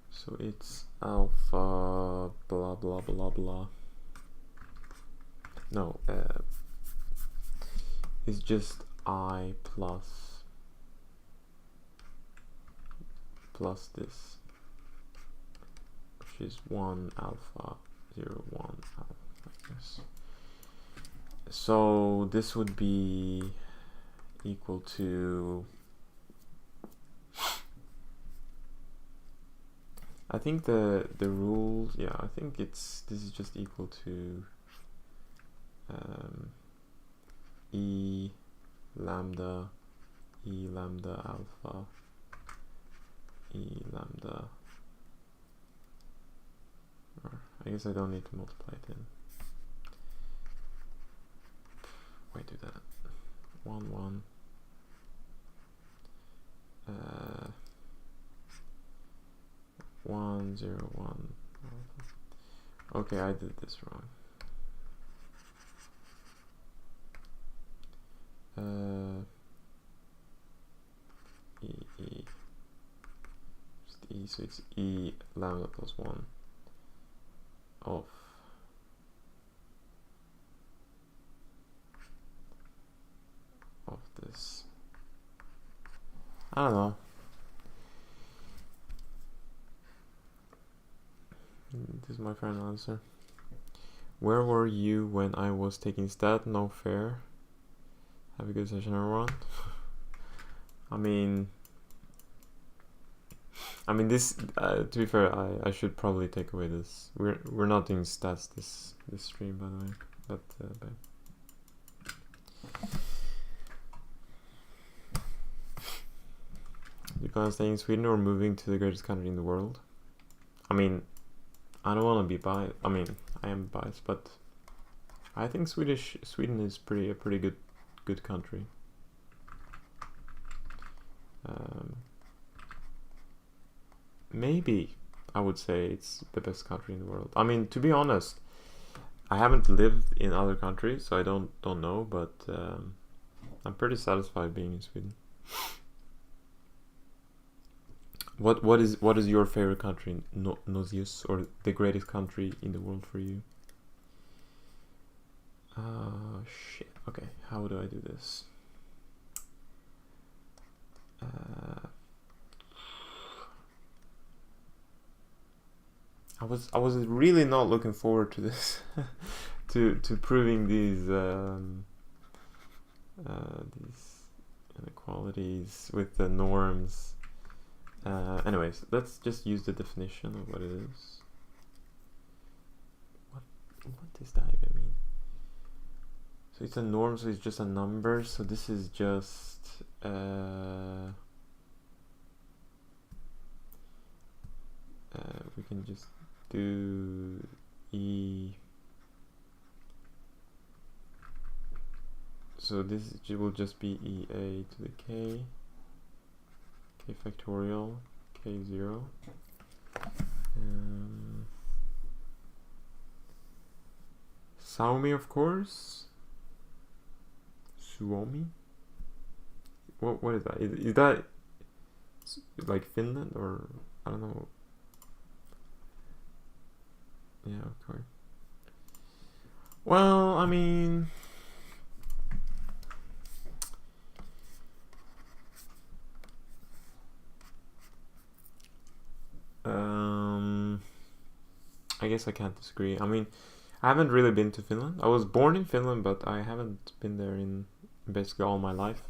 so it's alpha blah blah blah blah. No, it's just I plus this, which is 1 alpha 0 1 alpha, like this. So this would be equal to, I think the rules, yeah, I think this is just equal to E lambda alpha E lambda, or I guess I don't need to multiply it in. Wait, do that. 1 1 1 0 1. Okay, I did this wrong. Just E, so it's E lambda plus 1 of this. I don't know. This is my final answer. Where were you when I was taking stat? No fair. Have a good session, everyone. I mean this. To be fair, I should probably take away this. We're not doing stats this stream, by the way. But you plan on staying in Sweden or moving to the greatest country in the world? I mean, I don't want to be biased. I mean, I am biased, but I think Sweden is a pretty good country. Maybe I would say it's the best country in the world. I mean, to be honest, I haven't lived in other countries, so I don't know, but I'm pretty satisfied being in Sweden. What is your favorite country, Nosius, or the greatest country in the world for you? Shit. Okay, how do I do this? I was really not looking forward to this, to proving these inequalities with the norms. Anyways, let's just use the definition of what it is. What does that even mean? So it's a norm, so it's just a number. So this is just we can just do E. So this will just be EA to the K factorial K0. Suomi, of course. Suomi. What is that? Is that like Finland, or I don't know? Yeah, okay. Well, I mean, I guess I can't disagree. I mean, I haven't really been to Finland. I was born in Finland, but I haven't been there in basically all my life.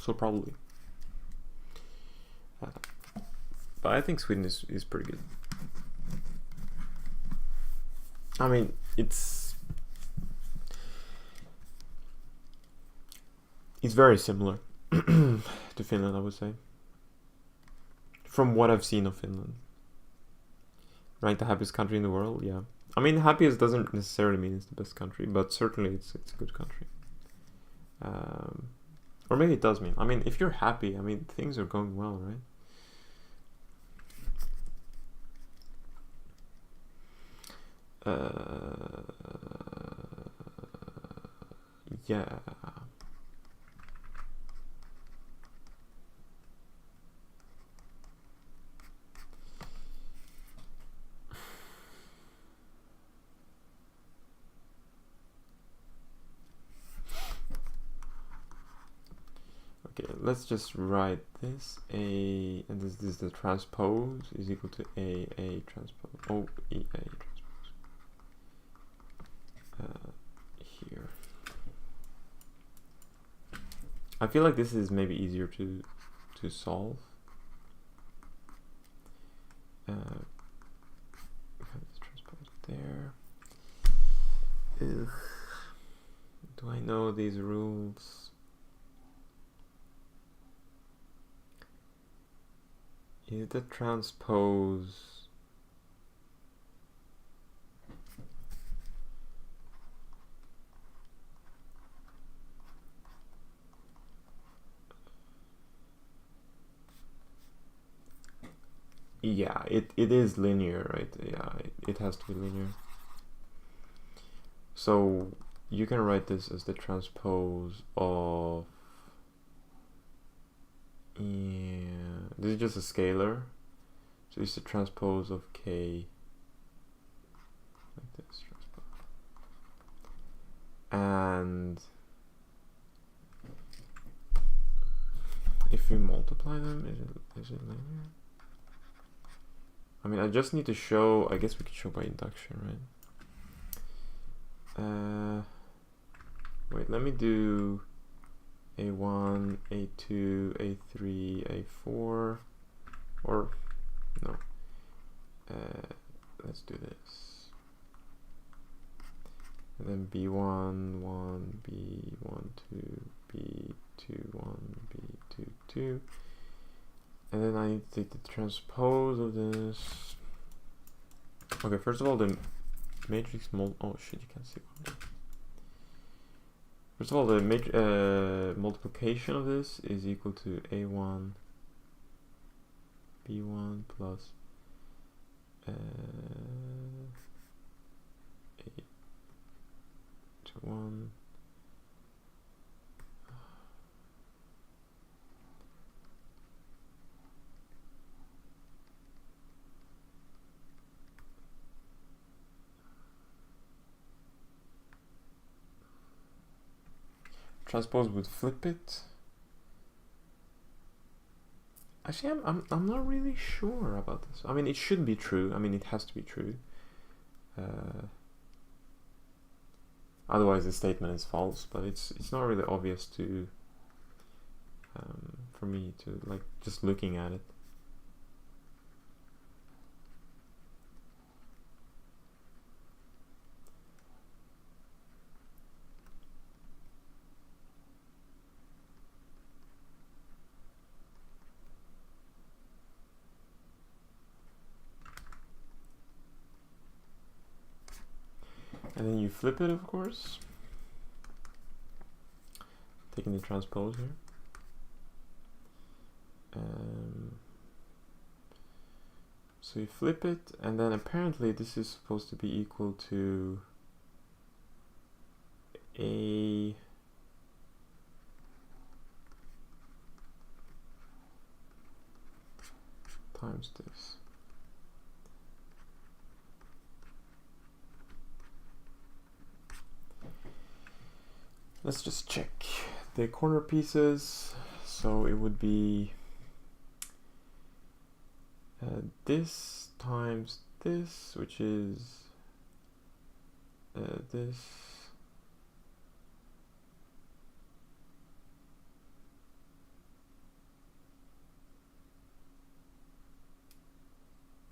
So probably. But I think Sweden is pretty good. I mean, it's very similar to Finland, I would say. From what I've seen of Finland. Right, the happiest country in the world, yeah. I mean, happiest doesn't necessarily mean it's the best country, but certainly it's a good country. Or maybe it does mean. I mean, if you're happy, I mean, things are going well, right? Yeah. let's just write this A, and this is the transpose is equal to A transpose OEA transpose here. I feel like this is maybe easier to solve. Transpose there. Ugh. Do I know these rules? Is the transpose yeah, it is linear, right? Yeah, it has to be linear. So you can write this as the transpose of, yeah, this is just a scalar, so it's the transpose of K, like this, transpose. And if we multiply them, is it linear? I mean, I just need to show, I guess we could show by induction, right? Wait, let me do A1, A2, A3, A4, or no, let's do this. And then B1, 1, B1, 2, B2, 1, B2, 2. And then I need to take the transpose of this. Okay, first of all, the matrix oh shit, you can't see one. First of all, the multiplication of this is equal to A1 B1 plus A1 transpose would flip it. Actually, I'm not really sure about this. I mean, it should be true. I mean, it has to be true. Otherwise, the statement is false. But it's not really obvious to for me to like just looking at it. And then you flip it, of course, taking the transpose here. So you flip it, and then apparently this is supposed to be equal to A times this. Let's just check the corner pieces. So it would be this times this, which is this.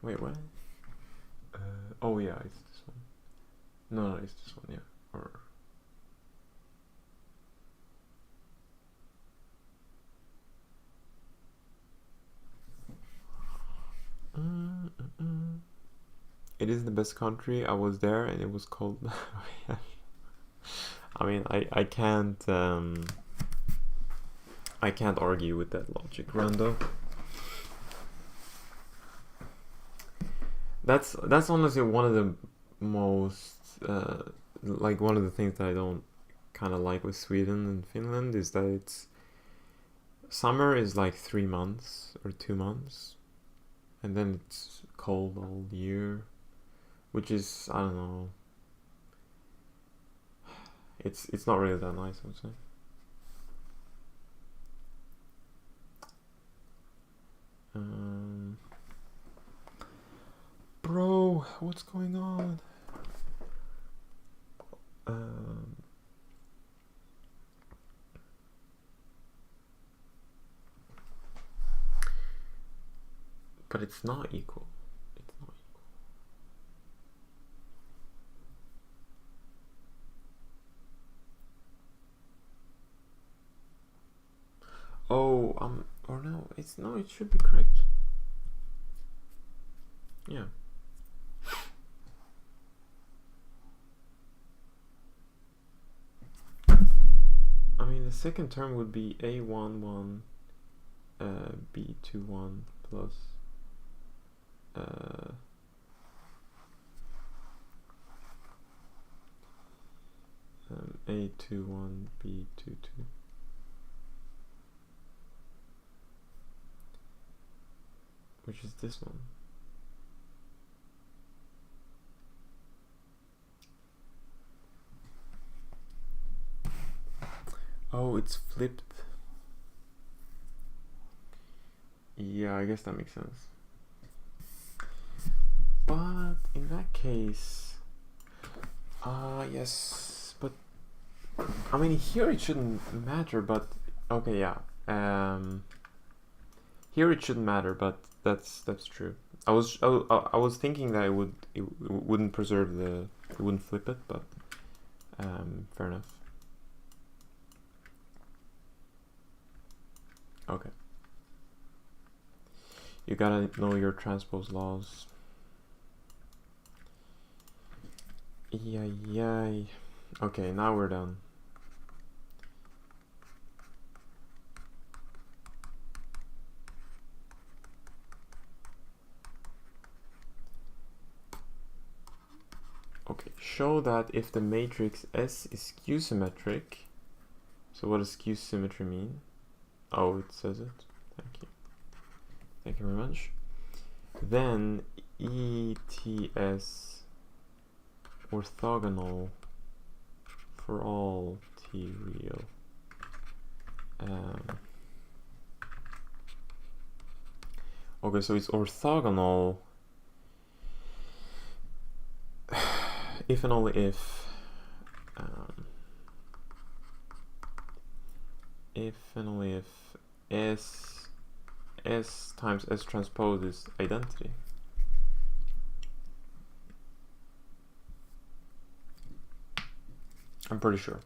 Wait, what? Oh yeah, it's this one. No, it's this one, yeah. Or it is the best country. I was there and it was cold. I mean, I can't argue with that logic, Rando. That's honestly one of the most like one of the things that I don't kind of like with Sweden and Finland is that it's summer is like 3 months or 2 months, and then it's cold all year, which is, I don't know, it's not really that nice, I would say. no, what's going on? But it's not equal. It's not equal. Oh, or no, it's no, it should be correct. Yeah. I mean, the second term would be A11 B21 plus A21 B22. Which is this one. Oh, it's flipped. Yeah, I guess that makes sense. But in that case, yes, but I mean here it shouldn't matter. But okay, yeah. Here it shouldn't matter, but that's true. I was thinking that it wouldn't preserve it wouldn't flip it, but fair enough. Okay. You gotta know your transpose laws. Yay. Okay, now we're done. Okay, show that if the matrix S is skew-symmetric. So what does skew-symmetry mean? Oh, it says it. Thank you. Thank you very much. Then ETS orthogonal for all T real. Okay, so it's orthogonal if and only if S times S transpose is identity. I'm pretty sure.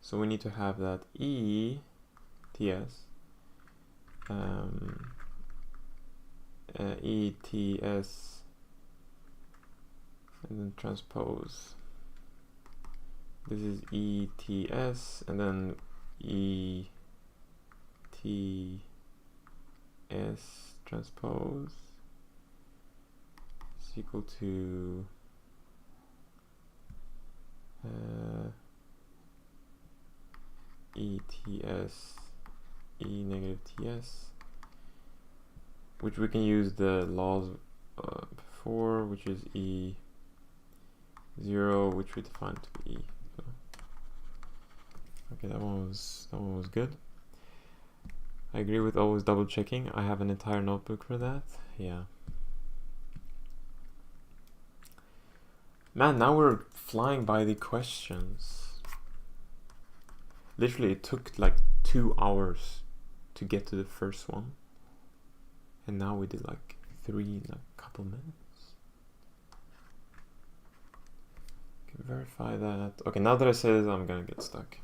So we need to have that ETS ETS and then transpose. This is ETS and then ETS transpose is equal to ETS E negative TS, which we can use the laws before, which is E0, which we defined to be E. So, okay, that one was good. I agree with always double checking. I have an entire notebook for that. Yeah. Man, now we're flying by the questions. Literally, it took like 2 hours to get to the first one. And now we did like 3 in a couple minutes. Can verify that. Okay, now that I say this, I'm gonna get stuck.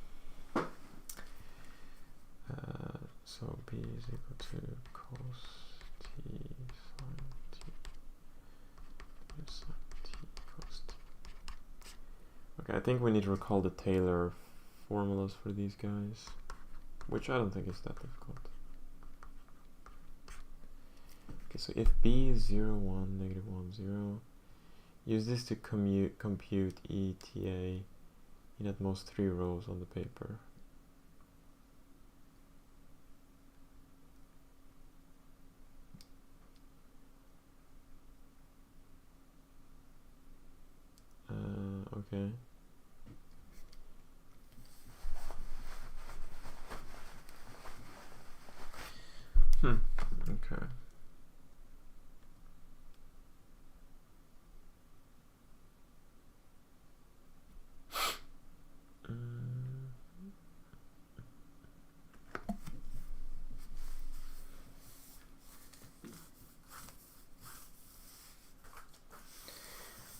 So B is equal to cos T sin T plus sin T cos T. Okay, I think we need to recall the Taylor formulas for these guys, which I don't think is that difficult. Okay, so if B is 0, 1, negative 1, 0, use this to compute ETA in at most 3 rows on the paper. Okay.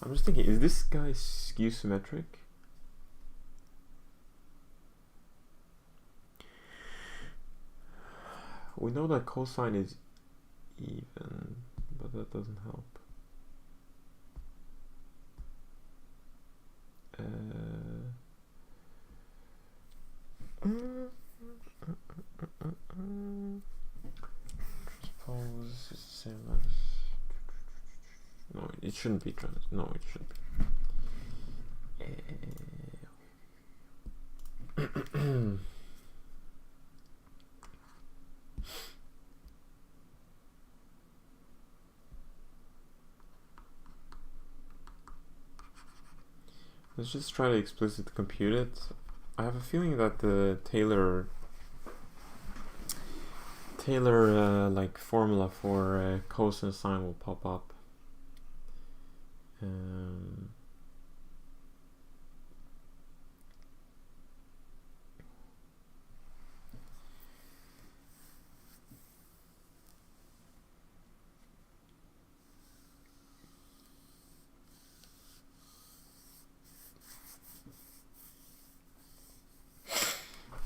I'm just thinking, is this guy skew symmetric? We know that cosine is even, but that doesn't help. Transpose is the same as... No, it shouldn't be no, it should be. Let's just try to explicitly compute it. I have a feeling that the Taylor like formula for cosine sine will pop up.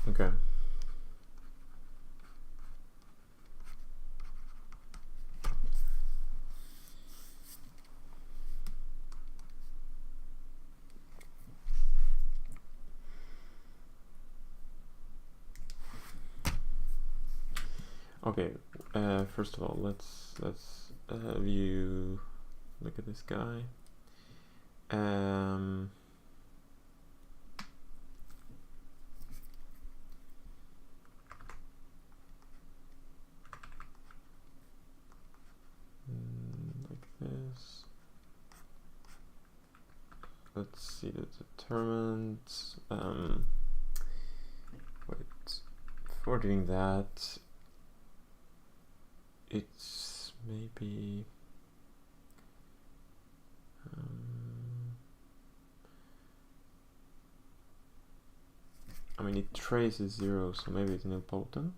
Okay. Okay. First of all, let's view. Look at this guy. Like this. Let's see the determinant. Wait. Before doing that, it's maybe. I mean, it traces 0, so maybe it's nilpotent.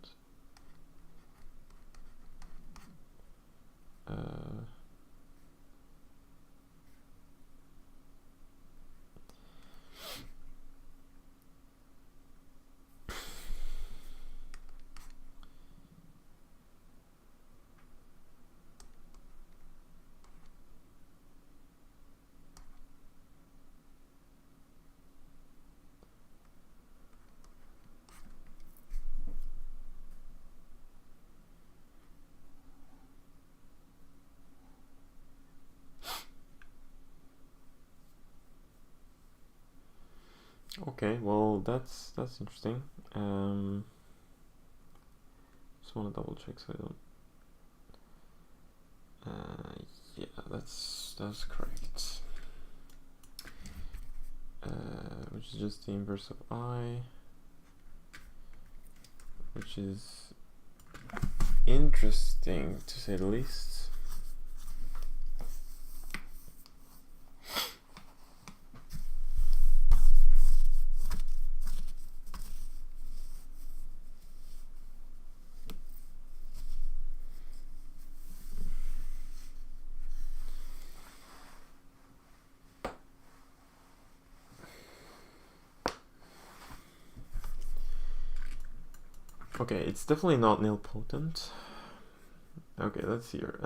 Okay, well that's interesting. Just want to double check so I don't. Yeah, that's correct. Which is just the inverse of I, which is interesting to say the least. Okay, it's definitely not nilpotent. Okay, let's see here.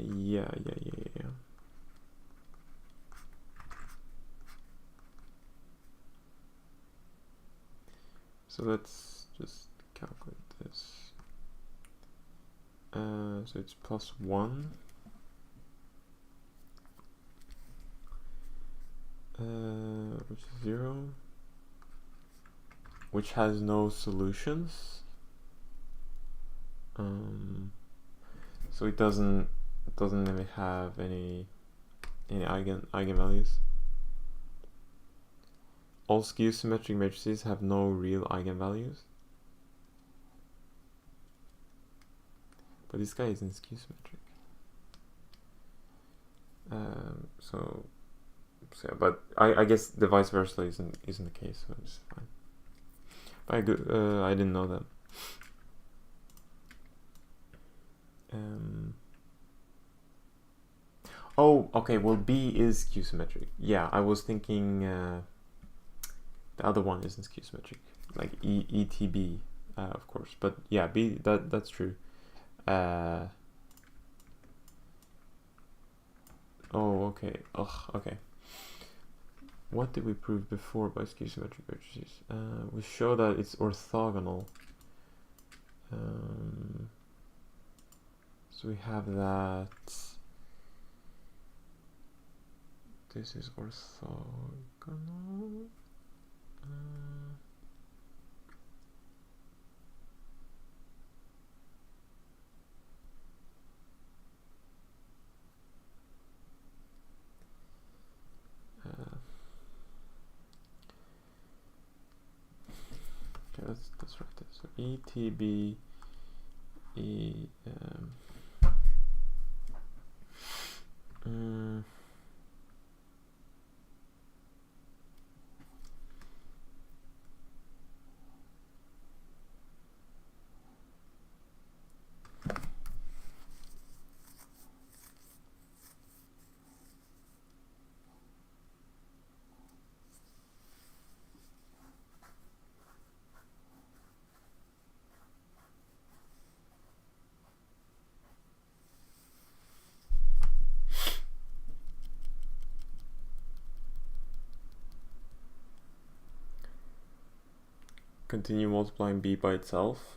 Yeah. So let's just calculate this. So it's +1. Which is 0. Which has no solutions. So it doesn't really have any eigenvalues. All skew symmetric matrices have no real eigenvalues. But this guy isn't skew symmetric. So yeah, but I guess the vice versa isn't the case, so it's fine. But I didn't know that. Oh, okay, well, B is skew-symmetric. Yeah, I was thinking the other one isn't skew-symmetric, like ETB, of course. But yeah, B, that's true. Oh, okay. Ugh, okay. What did we prove before by skew-symmetric matrices? We show that it's orthogonal. So we have that. This is orthogonal. Okay, let's write this. So ETB continue multiplying B by itself.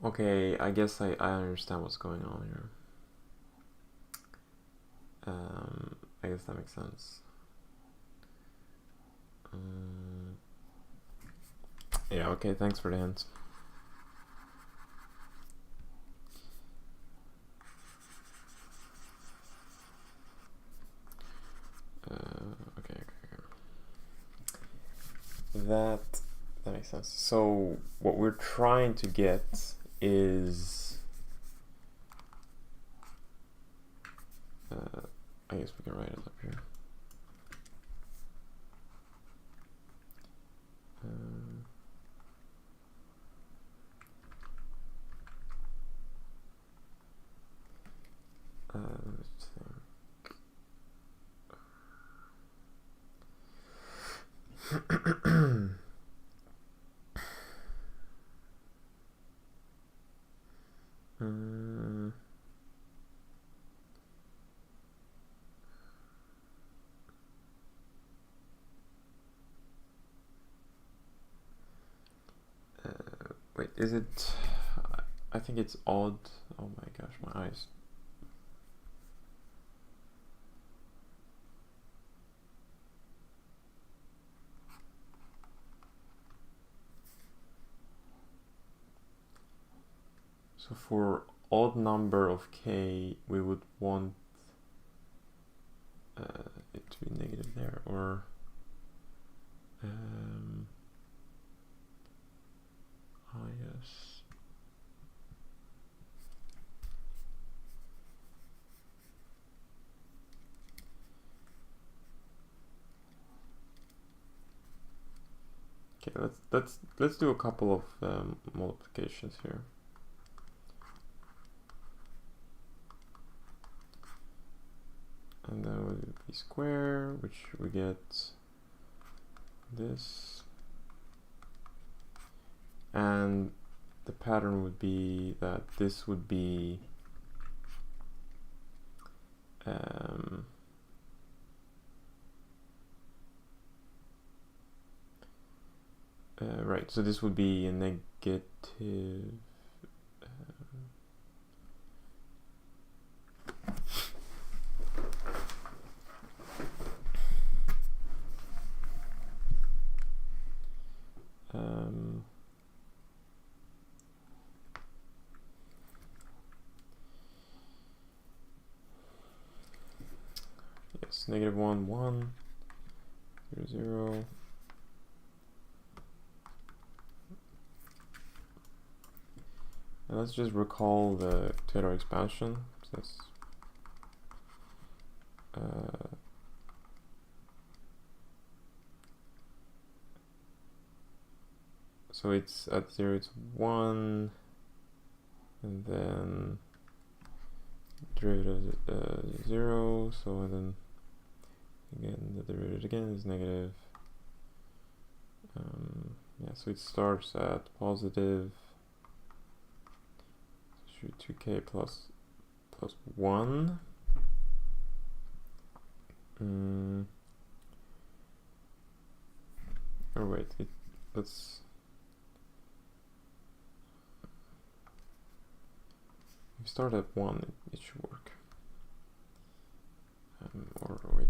Okay, I guess I understand what's going on here. I guess that makes sense. Yeah, okay, thanks for the hint. Okay. That makes sense. So what we're trying to get is I guess we can write it up here. Let's think. Wait, is it? I think it's odd. Oh my gosh, my eyes. So for odd number of k, we would want it to be negative there, or yes. Okay, let's do a couple of multiplications here. And then would be p square, which we get this, and the pattern would be that this would be right, so this would be a negative yes, -1, 1, 0, 0. And let's just recall the Taylor expansion. So it's at 0, it's 1, and then derivative 0, so then again the derivative again is negative. Yeah, so it starts at positive 2k plus 1. Oh wait, let's if we start at 1, it should work. Or wait.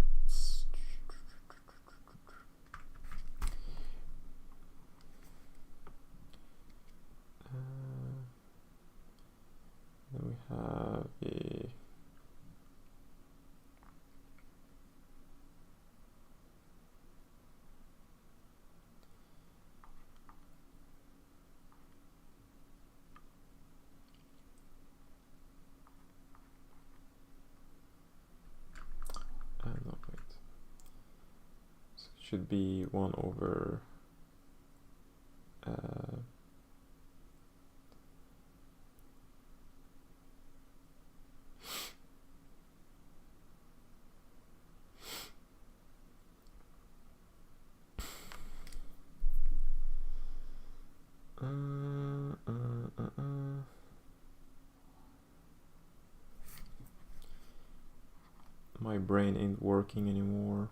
Then we have a no, wait. So it should be 1 over my brain ain't working anymore.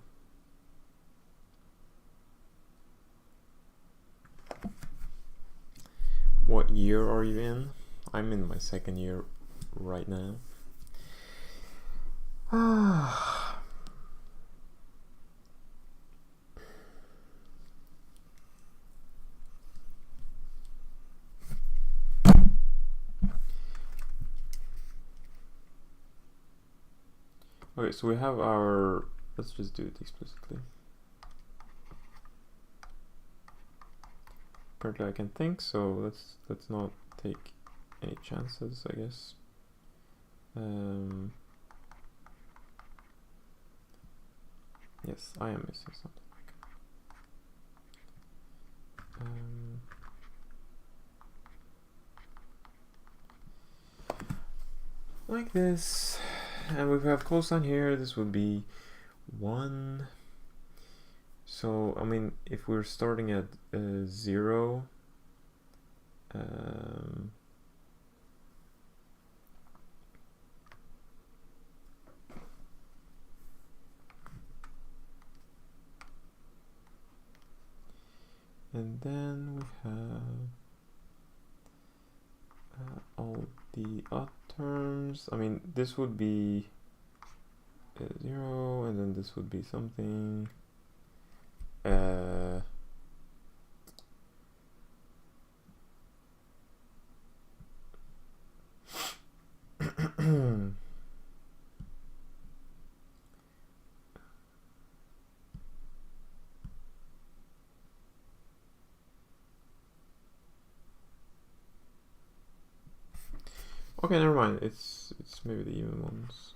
What year are you in? I'm in my second year right now. Okay, so we have our, let's just do it explicitly. Apparently I can think, so let's not take any chances, I guess. Yes, I am missing something. Like this, and we have cosine here. This would be 1. So I mean, if we're starting at 0, and then we have all the odd terms. I mean, this would be 0, and then this would be something. Okay, never mind. It's maybe the even ones.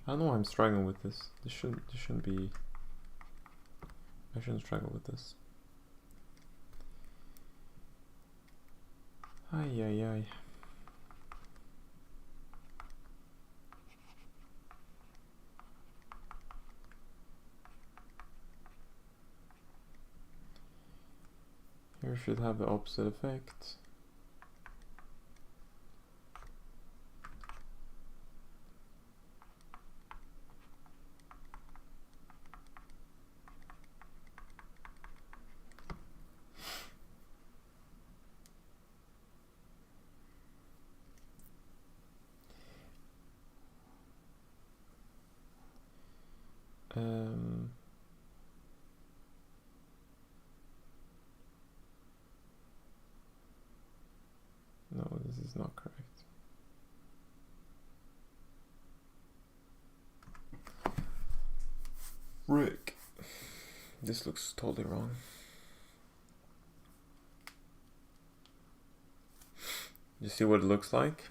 I don't know why I'm struggling with this. This shouldn't be. I shouldn't struggle with this. Ay ay ay. Here should have the opposite effect. is not correct. Rick. This looks totally wrong. You see what it looks like?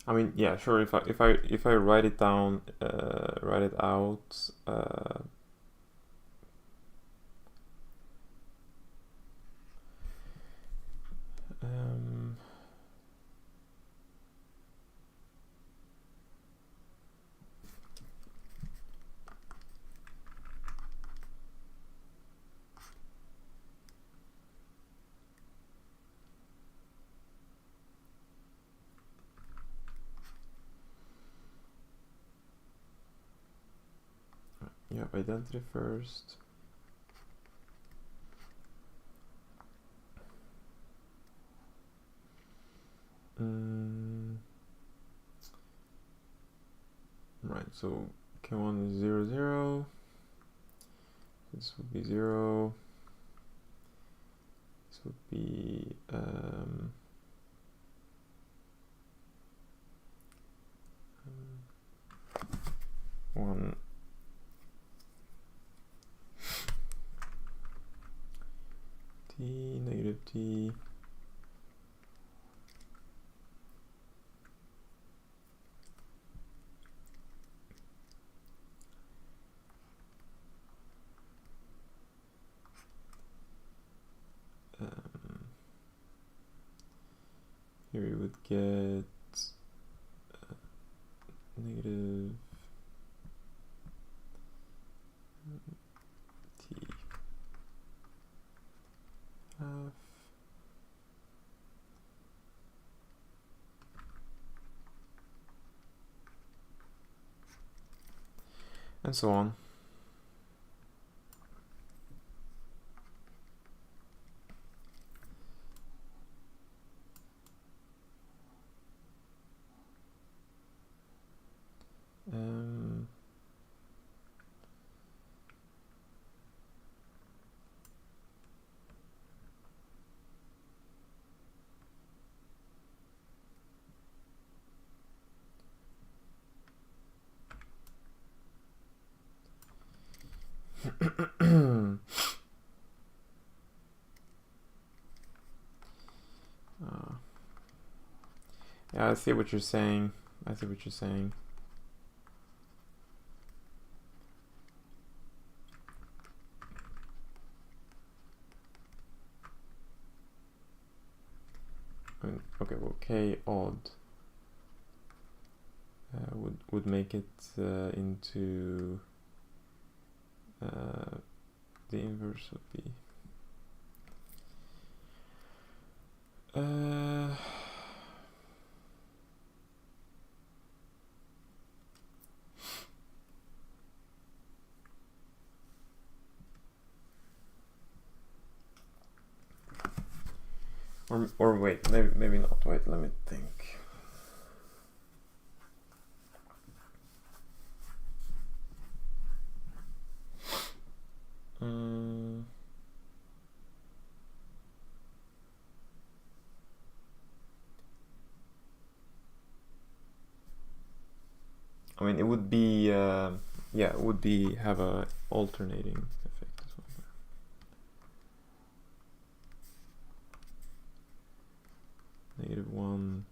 I mean, yeah, sure. If I write it down, write it out. Yeah, identity first. Right, so K1 is 0, 0. This would be 0. This would be 1. T, negative T. Here we would get negative T half and so on. Yeah, I see what you're saying. I see what you're saying. Okay, well, K odd would make it into the inverse would be or wait, maybe not. Wait, let me think. I mean, it would be yeah, it would be have a alternating effect as well. -1.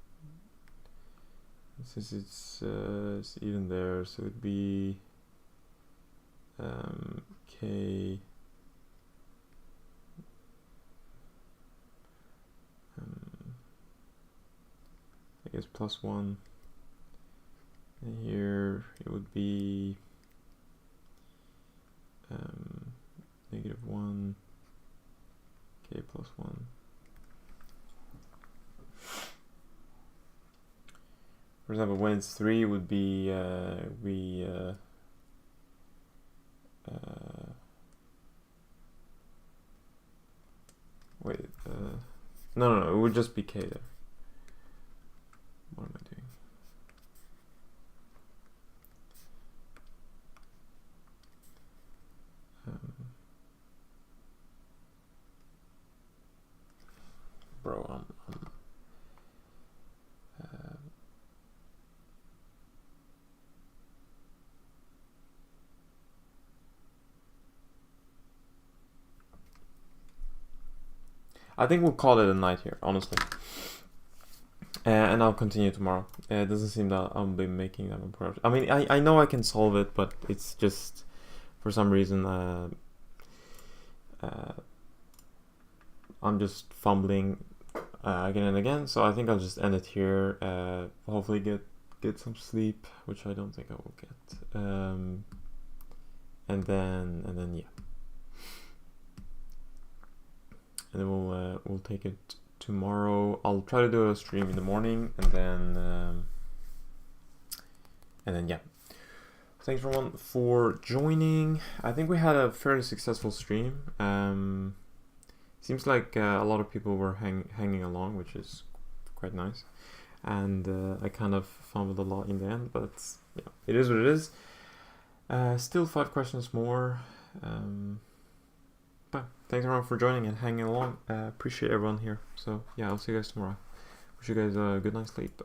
Since it's even there, so it'd be K I guess +1, and here it would be -1 K +1. For example, when it's 3, it would be No, it would just be K there. What am I doing? Bro, I think we'll call it a night here, honestly. And I'll continue tomorrow. It doesn't seem that I'll be making that progress. I mean, I know I can solve it, but it's just for some reason I'm just fumbling again and again. So I think I'll just end it here. Hopefully get some sleep, which I don't think I will get. And then yeah. And then we'll take it tomorrow. I'll try to do a stream in the morning, and then yeah. Thanks everyone for joining. I think we had a fairly successful stream. Seems like a lot of people were hanging along, which is quite nice. And I kind of fumbled a lot in the end, but yeah, it is what it is. Still 5 questions more. But thanks everyone for joining and hanging along. Appreciate everyone here. So yeah, I'll see you guys tomorrow. Wish you guys a good night's sleep.